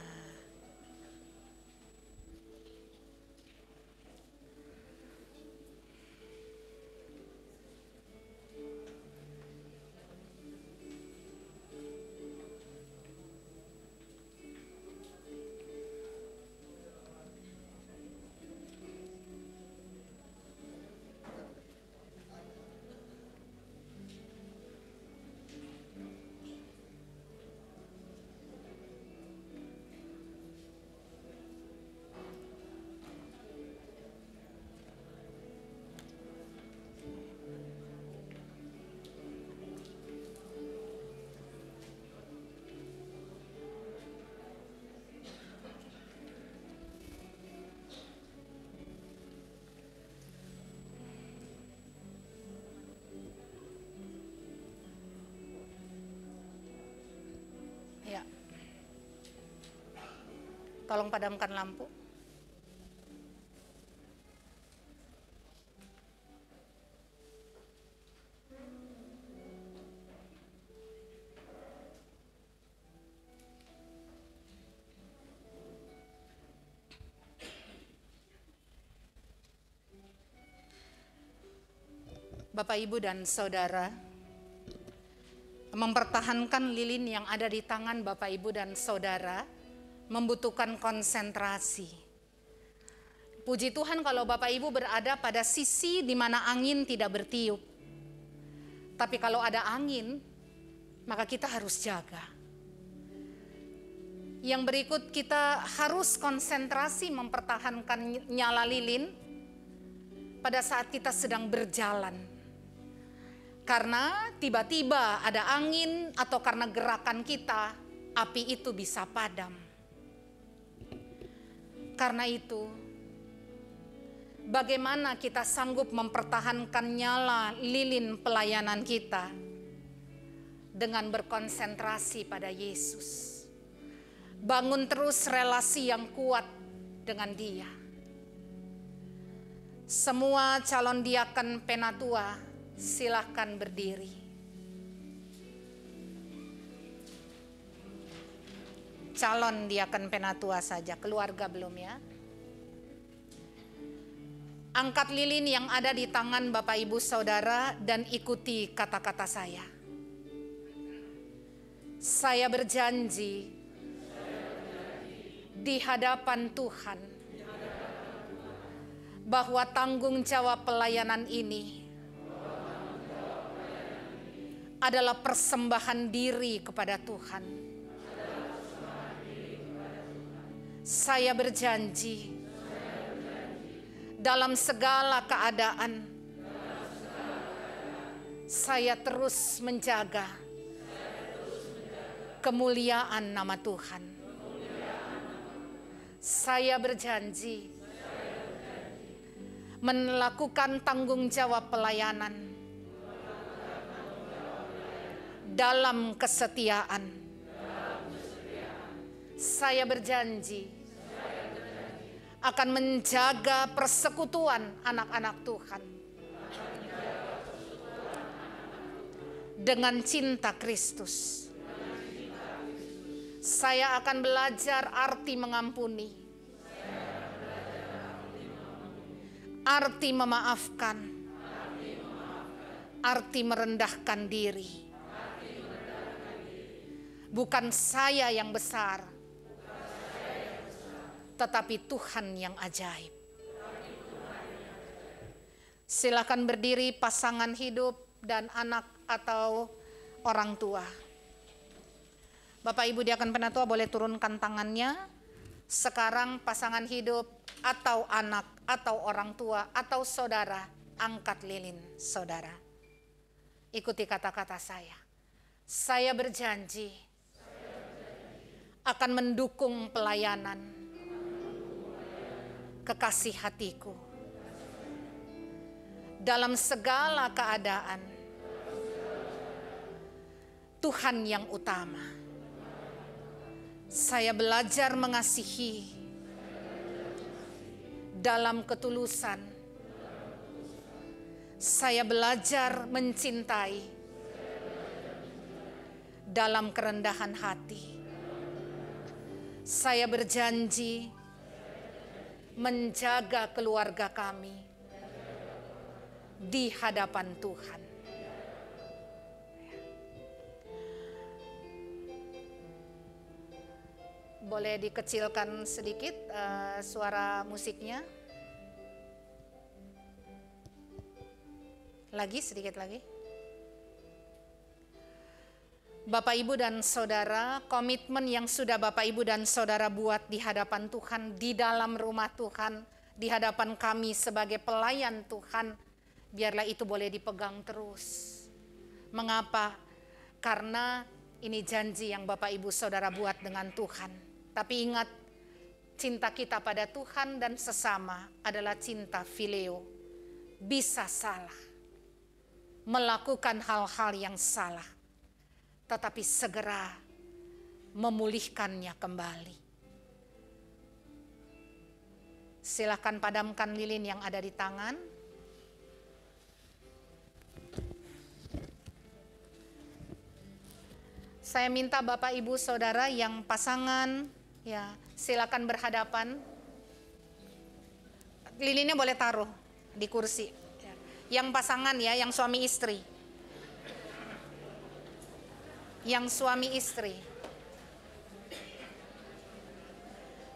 Ya. Tolong padamkan lampu. Bapak, Ibu, dan Saudara, mempertahankan lilin yang ada di tangan Bapak, Ibu, dan Saudara membutuhkan konsentrasi. Puji Tuhan kalau Bapak Ibu berada pada sisi di mana angin tidak bertiup. Tapi kalau ada angin, maka kita harus jaga. Yang berikut, kita harus konsentrasi mempertahankan nyala lilin pada saat kita sedang berjalan. Karena tiba-tiba ada angin atau karena gerakan kita, api itu bisa padam. Karena itu, bagaimana kita sanggup mempertahankan nyala lilin pelayanan kita dengan berkonsentrasi pada Yesus. Bangun terus relasi yang kuat dengan Dia. Semua calon diaken penatua, silahkan berdiri. Calon diaken penatua saja, keluarga belum ya. Angkat lilin yang ada di tangan Bapak Ibu Saudara dan ikuti kata-kata saya. Saya berjanji di hadapan Tuhan bahwa tanggung jawab pelayanan ini adalah persembahan diri kepada Tuhan. Saya berjanji dalam segala keadaan saya terus menjaga kemuliaan nama Tuhan. Saya berjanji melakukan tanggung jawab pelayanan dalam kesetiaan. Saya berjanji akan menjaga persekutuan anak-anak Tuhan dengan cinta Kristus. Saya akan belajar arti mengampuni, arti memaafkan, arti merendahkan diri. Bukan saya yang besar, tetapi Tuhan yang ajaib. Silakan berdiri pasangan hidup dan anak atau orang tua. Bapak Ibu diaken penatua boleh turunkan tangannya. Sekarang pasangan hidup atau anak atau orang tua atau saudara, angkat lilin saudara. Ikuti kata-kata saya. Saya berjanji akan mendukung pelayanan kekasih hatiku dalam segala keadaan. Tuhan yang utama. Saya belajar mengasihi dalam ketulusan. Saya belajar mencintai dalam kerendahan hati. Saya berjanji menjaga keluarga kami di hadapan Tuhan. Boleh dikecilkan sedikit suara musiknya. Lagi, sedikit lagi. Bapak Ibu dan Saudara, komitmen yang sudah Bapak Ibu dan Saudara buat di hadapan Tuhan, di dalam rumah Tuhan, di hadapan kami sebagai pelayan Tuhan, biarlah itu boleh dipegang terus. Mengapa? Karena ini janji yang Bapak Ibu Saudara buat dengan Tuhan. Tapi ingat, cinta kita pada Tuhan dan sesama adalah cinta fileo. Bisa salah, melakukan hal-hal yang salah, tetapi segera memulihkannya kembali. Silakan padamkan lilin yang ada di tangan. Saya minta Bapak Ibu Saudara yang pasangan, ya, silakan berhadapan. Lilinnya boleh taruh di kursi. Yang pasangan ya, yang suami istri. Yang suami istri.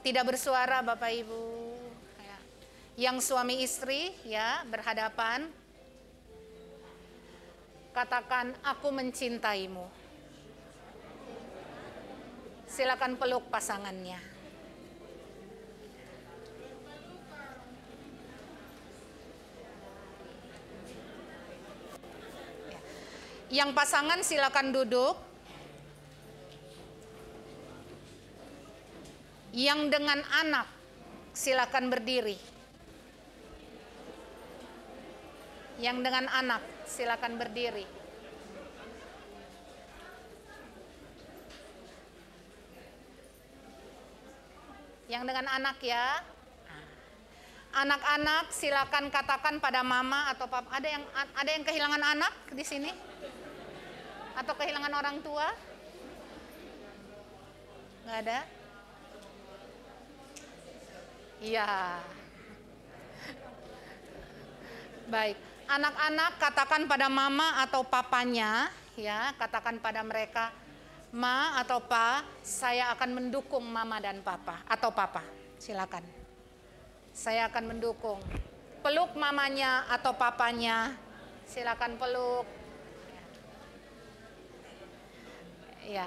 Tidak bersuara Bapak Ibu. Yang suami istri ya, berhadapan. Katakan, aku mencintaimu. Silakan peluk pasangannya. Yang pasangan silakan duduk. Yang dengan anak silakan berdiri. Yang dengan anak, silakan berdiri. Yang dengan anak ya. Anak-anak silakan katakan pada mama atau papa. Ada yang kehilangan anak di sini? Atau kehilangan orang tua? Nggak ada? Iya. Baik. Anak-anak katakan pada mama atau papanya, ya, katakan pada mereka, Ma atau Pa, saya akan mendukung mama dan papa atau papa. Silakan. Saya akan mendukung. Peluk mamanya atau papanya. Silakan peluk. Ya.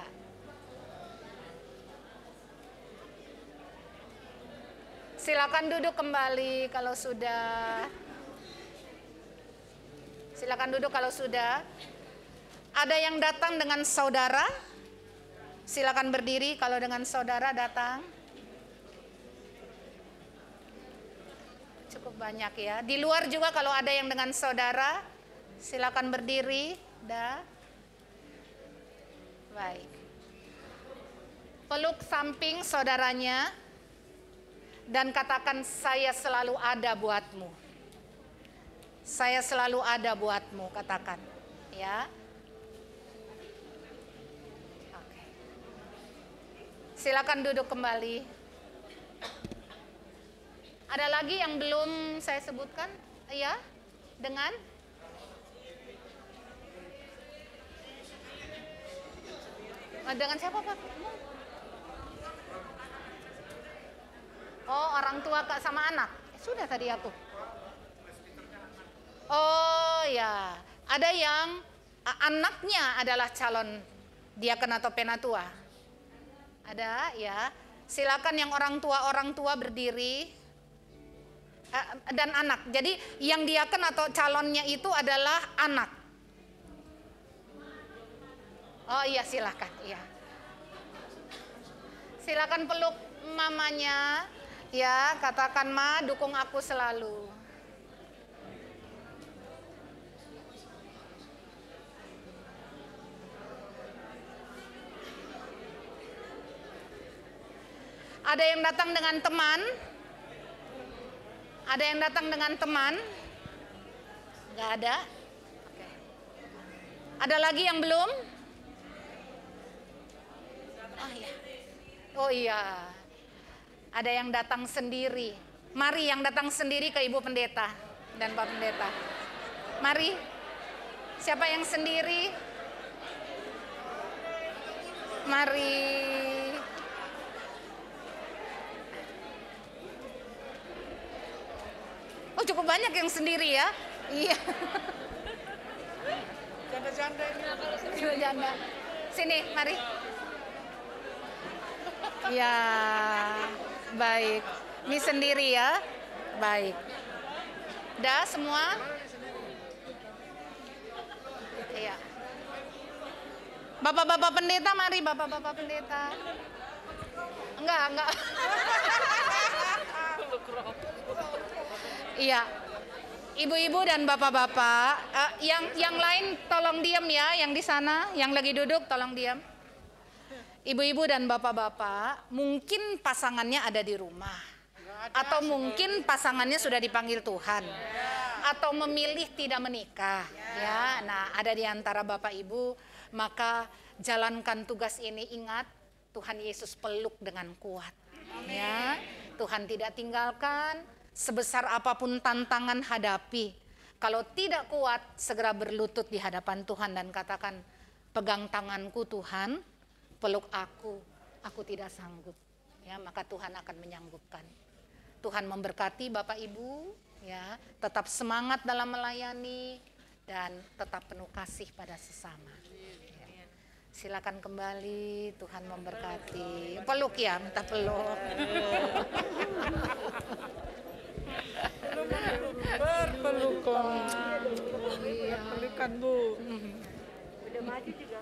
Silakan duduk kembali kalau sudah. Silakan duduk kalau sudah. Ada yang datang dengan saudara? Silakan berdiri kalau dengan saudara datang. Cukup banyak ya. Di luar juga kalau ada yang dengan saudara, silakan berdiri. Baik. Peluk samping saudaranya dan katakan, saya selalu ada buatmu. Saya selalu ada buatmu, katakan. Ya. Oke. Silakan duduk kembali. Ada lagi yang belum saya sebutkan? Ya, dengan siapa Pak? Oh, orang tua Kak sama anak. Sudah tadi aku. Oh ya, ada yang anaknya adalah calon diaken atau penatua. Ada ya. Silakan yang orang tua berdiri. Dan anak. Jadi yang diaken atau calonnya itu adalah anak. Oh iya, silakan. Iya. Silakan peluk mamanya. Ya, katakan, Ma, dukung aku selalu. Ada yang datang dengan teman? Ada yang datang dengan teman? Enggak ada? Oke. Ada lagi yang belum? Oh iya. Oh iya. Ada yang datang sendiri. Mari yang datang sendiri ke Ibu Pendeta dan Pak Pendeta. Mari. Siapa yang sendiri? Mari. Oh, cukup banyak yang sendiri ya. Iya. Janda-janda ini kalau sendiri. Janda. Sini, mari. Ya, baik. Ini sendiri ya. Baik. Udah semua? Iya. Bapak-bapak pendeta, mari bapak-bapak pendeta. Enggak. Iya, ibu-ibu dan bapak-bapak, yang lain tolong diam ya, yang di sana, yang lagi duduk tolong diam. Ibu-ibu dan bapak-bapak, mungkin pasangannya ada di rumah, atau mungkin pasangannya sudah dipanggil Tuhan, atau memilih tidak menikah. Ya, nah ada di antara bapak ibu, maka jalankan tugas ini, ingat Tuhan Yesus peluk dengan kuat. Ya, Tuhan tidak tinggalkan. Sebesar apapun tantangan hadapi, kalau tidak kuat segera berlutut di hadapan Tuhan dan katakan, pegang tanganku Tuhan, peluk aku tidak sanggup. Ya, maka Tuhan akan menyanggupkan. Tuhan memberkati Bapak Ibu, ya, tetap semangat dalam melayani dan tetap penuh kasih pada sesama. Ya. Silakan kembali, Tuhan memberkati. Peluk ya, minta peluk. Berpelukan. Berpelukan, Bu. Udah maju juga.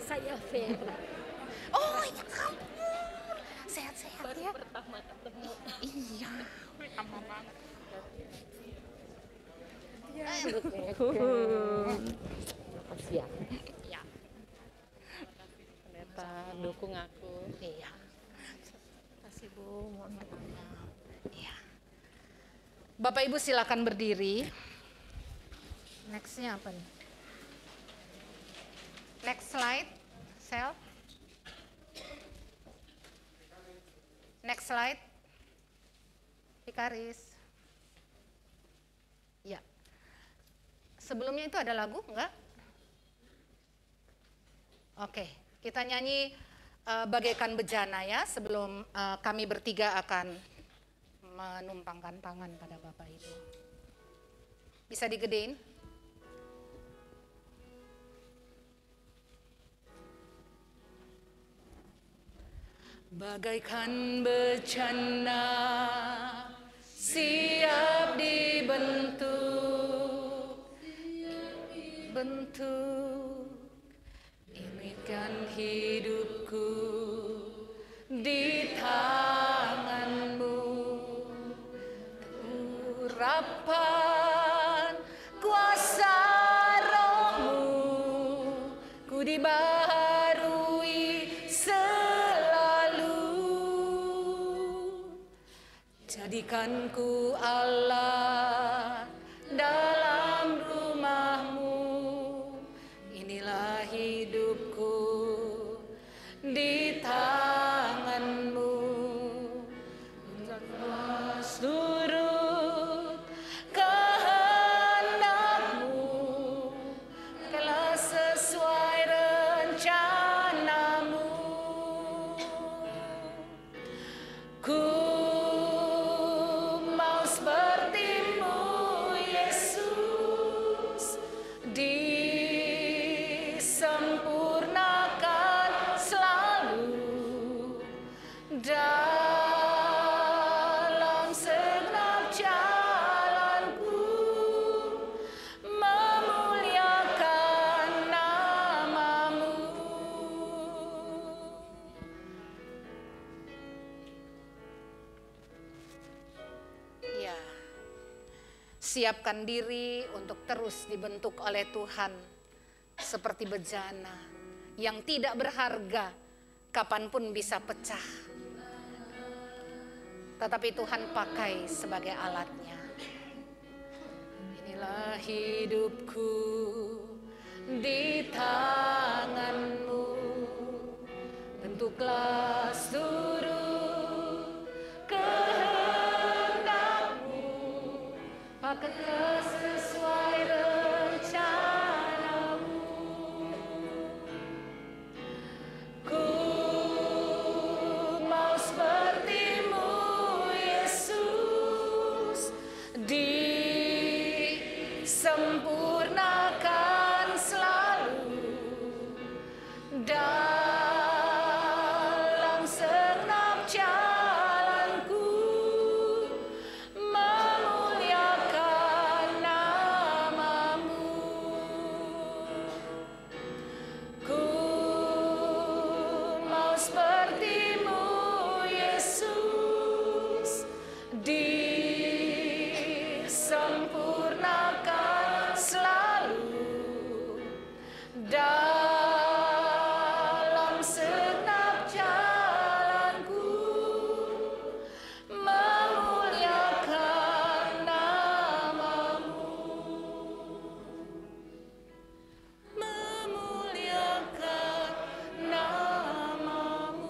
Saya Vera. Oh ya ampun. Makasih ya. Ya. Pendeta dukung aku. Iya. Makasih Bu, mohon maaf. Iya. Bapak Ibu silakan berdiri. Nextnya apa nih? Next slide, Sel. Next slide. Vikaris. Ya. Sebelumnya itu ada lagu enggak? Oke, kita nyanyi bagaikan bejana ya sebelum kami bertiga akan menumpangkan tangan pada Bapak Ibu. Bisa digedein? Bagaikan bejana siap dibentuk, ini kan hidupku di tanganmu, urapan kuasa rohmu ku dibaharui selalu, jadikan ku Allah dalam rumahmu, inilah hidupku di tanganmu, lepas turut kehendakmu, telah sesuai rencanamu, ku mau sepertimu Yesus, disempurnakan selalu dalam segenap jalanku, memuliakan namamu. Ya, siapkan diri untuk terus dibentuk oleh Tuhan seperti bejana yang tidak berharga, kapanpun bisa pecah. Tetapi Tuhan pakai sebagai alatnya. Inilah hidupku di tanganmu, bentuklah seluruh kehendakmu, pakailah sesuai rencanamu, ku mau sepertimu Yesus, disempurnakan selalu dalam segenap jalanku, memuliakan namamu, ku mau sepertimu Yesus, disempurnakan selalu dalam segenap jalanku, memuliakan namamu, memuliakan namamu.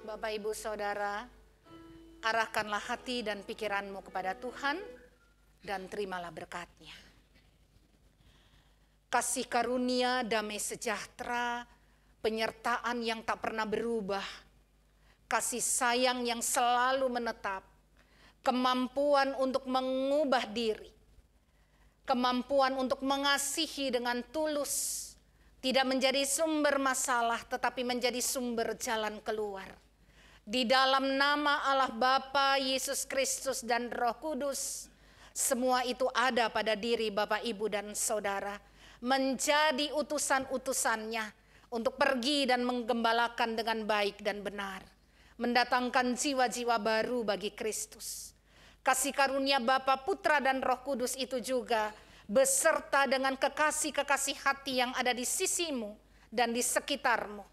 Bapak Ibu Saudara, arahkanlah hati dan pikiranmu kepada Tuhan dan terimalah berkat-Nya. Kasih karunia, damai sejahtera, penyertaan yang tak pernah berubah, kasih sayang yang selalu menetap, kemampuan untuk mengubah diri, kemampuan untuk mengasihi dengan tulus, tidak menjadi sumber masalah tetapi menjadi sumber jalan keluar. Di dalam nama Allah Bapa, Yesus Kristus dan Roh Kudus, semua itu ada pada diri Bapak, Ibu dan Saudara, menjadi utusan-utusannya untuk pergi dan menggembalakan dengan baik dan benar, mendatangkan jiwa-jiwa baru bagi Kristus. Kasih karunia Bapa, Putra, dan Roh Kudus itu juga beserta dengan kekasih-kekasih hati yang ada di sisimu dan di sekitarmu,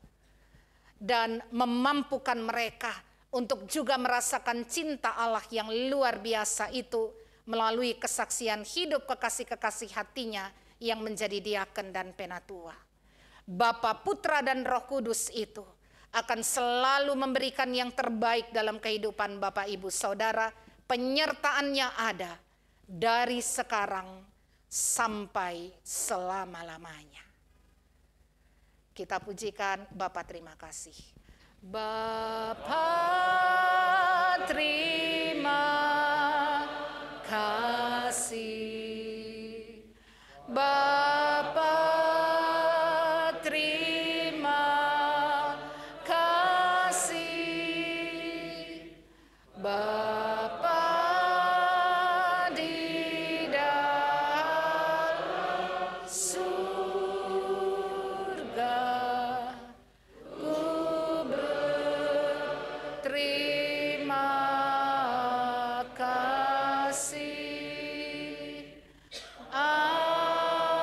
dan memampukan mereka untuk juga merasakan cinta Allah yang luar biasa itu melalui kesaksian hidup kekasih-kekasih hatinya yang menjadi diaken dan penatua. Bapa, Putra, dan Roh Kudus itu akan selalu memberikan yang terbaik dalam kehidupan Bapak, Ibu, Saudara. Penyertaannya ada dari sekarang sampai selama-lamanya. Kita pujikan Bapa, terima kasih. Bapa, terima kasih. Bapa, terima kasih. Bapa di dalam surga, ku berterima kasih. Amin.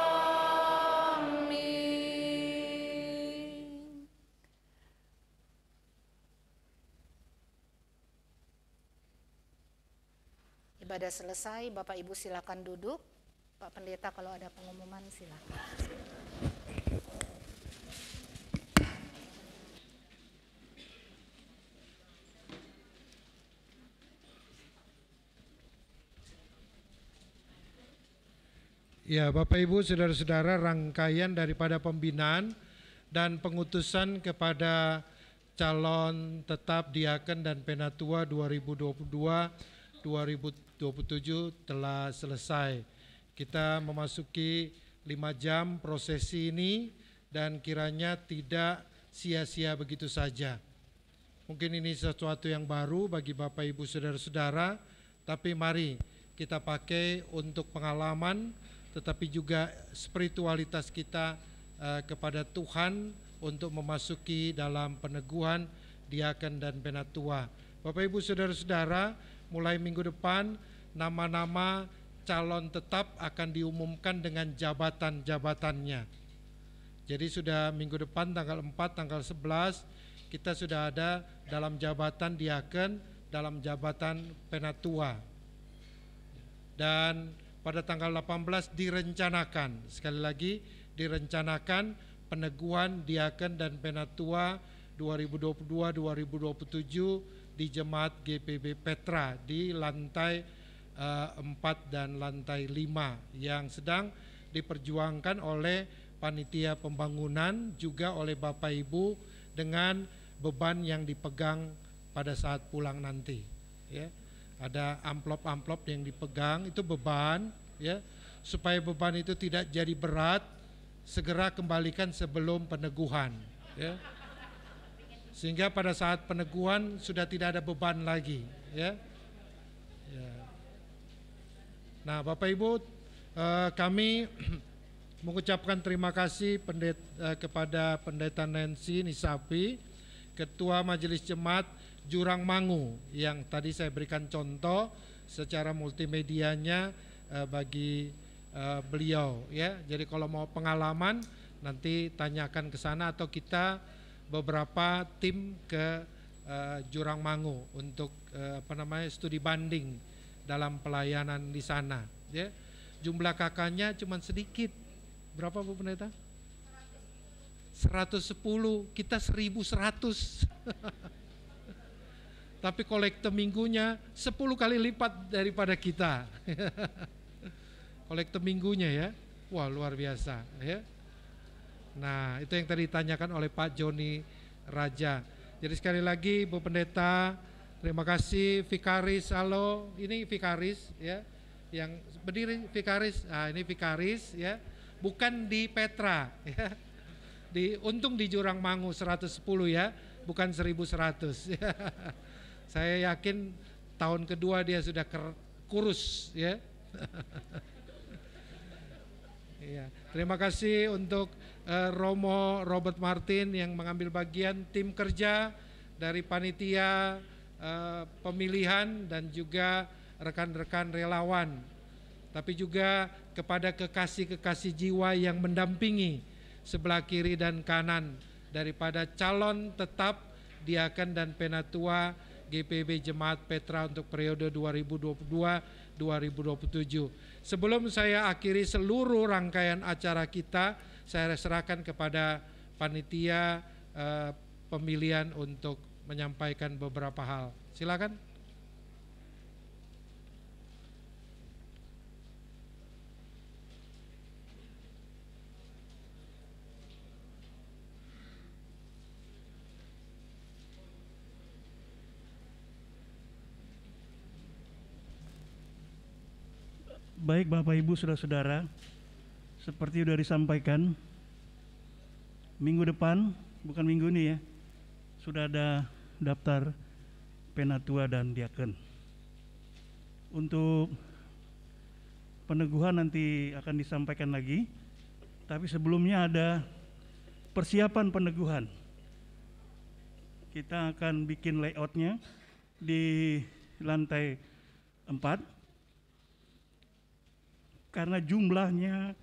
Ibadah selesai, Bapak Ibu silakan duduk. Pak Pendeta kalau ada pengumuman silakan. Ya, Bapak Ibu, saudara-saudara, rangkaian daripada pembinaan dan pengutusan kepada calon tetap diaken dan penatua 2022-2027 telah selesai. Kita memasuki 5 jam prosesi ini dan kiranya tidak sia-sia begitu saja. Mungkin ini sesuatu yang baru bagi Bapak Ibu saudara-saudara, tapi mari kita pakai untuk pengalaman, tetapi juga spiritualitas kita kepada Tuhan untuk memasuki dalam peneguhan diaken dan penatua. Bapak Ibu saudara-saudara, mulai minggu depan nama-nama calon tetap akan diumumkan dengan jabatan-jabatannya. Jadi sudah minggu depan tanggal 4, tanggal 11 kita sudah ada dalam jabatan diaken, dalam jabatan penatua. Dan pada tanggal 18 direncanakan, sekali lagi direncanakan peneguhan diaken dan penatua 2022-2027 di Jemaat GPB Petra di lantai 4 dan lantai 5 yang sedang diperjuangkan oleh panitia pembangunan, juga oleh Bapak Ibu dengan beban yang dipegang pada saat pulang nanti, ya. Ada amplop-amplop yang dipegang, itu beban, ya. Supaya beban itu tidak jadi berat, segera kembalikan sebelum peneguhan, ya. Sehingga pada saat peneguhan sudah tidak ada beban lagi, ya. Ya. Nah, Bapak Ibu, kami mengucapkan terima kasih kepada Pendeta Nancy Nisapi, Ketua Majelis Jemaat Jurang Mangu, yang tadi saya berikan contoh secara multimedianya bagi beliau, ya. Jadi kalau mau pengalaman nanti tanyakan ke sana, atau kita beberapa tim ke Jurang Mangu untuk studi banding dalam pelayanan di sana, ya. Jumlah kakaknya cuma sedikit. Berapa Bu Pendeta? 110, kita 1100. Tapi kolekte minggunya 10 kali lipat daripada kita. Kolekte minggunya, ya. Wah, luar biasa, ya. Nah, itu yang tadi ditanyakan oleh Pak Joni Raja. Jadi sekali lagi Bu Pendeta, terima kasih. Vikaris, halo. Ini Vikaris, ya. Yang berdiri Vikaris. Nah, ini Vikaris, ya. Bukan di Petra, ya. Untung di Jurang Mangu 110, ya, bukan 1100. Ya. Saya yakin tahun kedua dia sudah kurus, ya. Ya. Terima kasih untuk Romo Robert Martin yang mengambil bagian tim kerja dari panitia pemilihan dan juga rekan-rekan relawan, tapi juga kepada kekasih-kekasih jiwa yang mendampingi sebelah kiri dan kanan daripada calon tetap diaken dan penatua GPB Jemaat Petra untuk periode 2022-2027. Sebelum saya akhiri seluruh rangkaian acara kita, saya serahkan kepada panitia pemilihan untuk menyampaikan beberapa hal. Silakan. Baik Bapak Ibu Saudara-saudara, seperti sudah disampaikan, minggu depan, bukan minggu ini ya, sudah ada daftar penatua dan diaken. Untuk peneguhan nanti akan disampaikan lagi, tapi sebelumnya ada persiapan peneguhan. Kita akan bikin layoutnya di lantai 4. Karena jumlahnya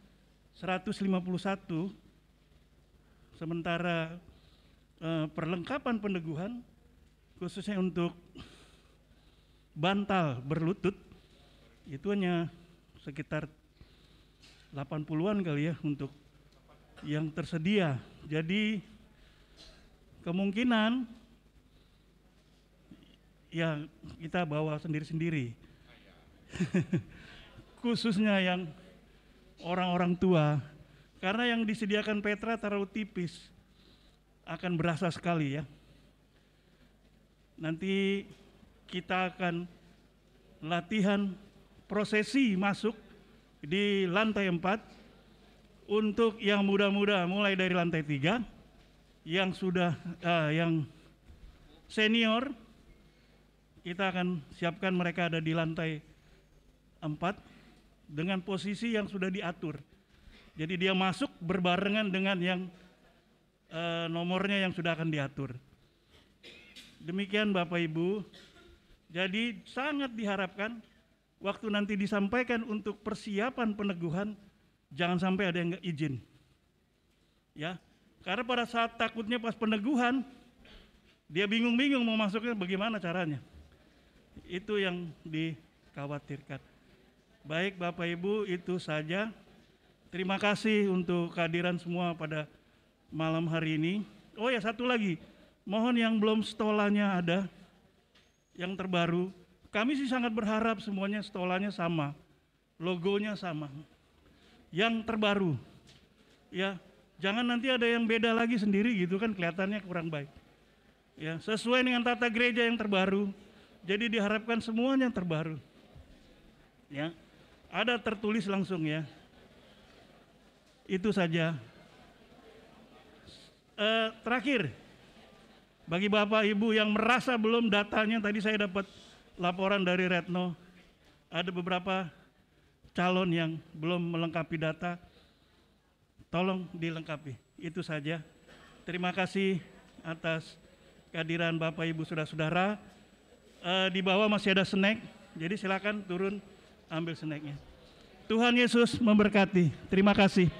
151, sementara perlengkapan peneguhan khususnya untuk bantal berlutut itu hanya sekitar 80-an kali ya untuk yang tersedia. Jadi kemungkinan ya kita bawa sendiri-sendiri. Khususnya yang orang-orang tua, karena yang disediakan Petra terlalu tipis, akan berasa sekali ya. Nanti kita akan latihan prosesi masuk di lantai 4 untuk yang muda-muda mulai dari lantai 3, yang sudah yang senior kita akan siapkan mereka ada di lantai 4 dengan posisi yang sudah diatur. Jadi dia masuk berbarengan dengan yang nomornya yang sudah akan diatur. Demikian Bapak Ibu. Jadi sangat diharapkan waktu nanti disampaikan untuk persiapan peneguhan jangan sampai ada yang nggak izin. Ya, karena pada saat takutnya pas peneguhan dia bingung-bingung mau masuknya bagaimana caranya. Itu yang dikhawatirkan. Baik Bapak Ibu, itu saja. Terima kasih untuk kehadiran semua pada malam hari ini. Oh ya, satu lagi, mohon yang belum stolanya ada, yang terbaru. Kami sih sangat berharap semuanya stolanya sama, logonya sama. Yang terbaru, ya jangan nanti ada yang beda lagi sendiri gitu kan kelihatannya kurang baik. Ya, sesuai dengan tata gereja yang terbaru. Jadi diharapkan semuanya terbaru. Ya. Ada tertulis langsung ya. Itu saja. Terakhir, bagi Bapak Ibu yang merasa belum datanya, tadi saya dapat laporan dari Retno, ada beberapa calon yang belum melengkapi data, tolong dilengkapi. Itu saja. Terima kasih atas kehadiran Bapak Ibu saudara-saudara. Di bawah masih ada snack, jadi silakan turun ambil snacknya. Tuhan Yesus memberkati. Terima kasih.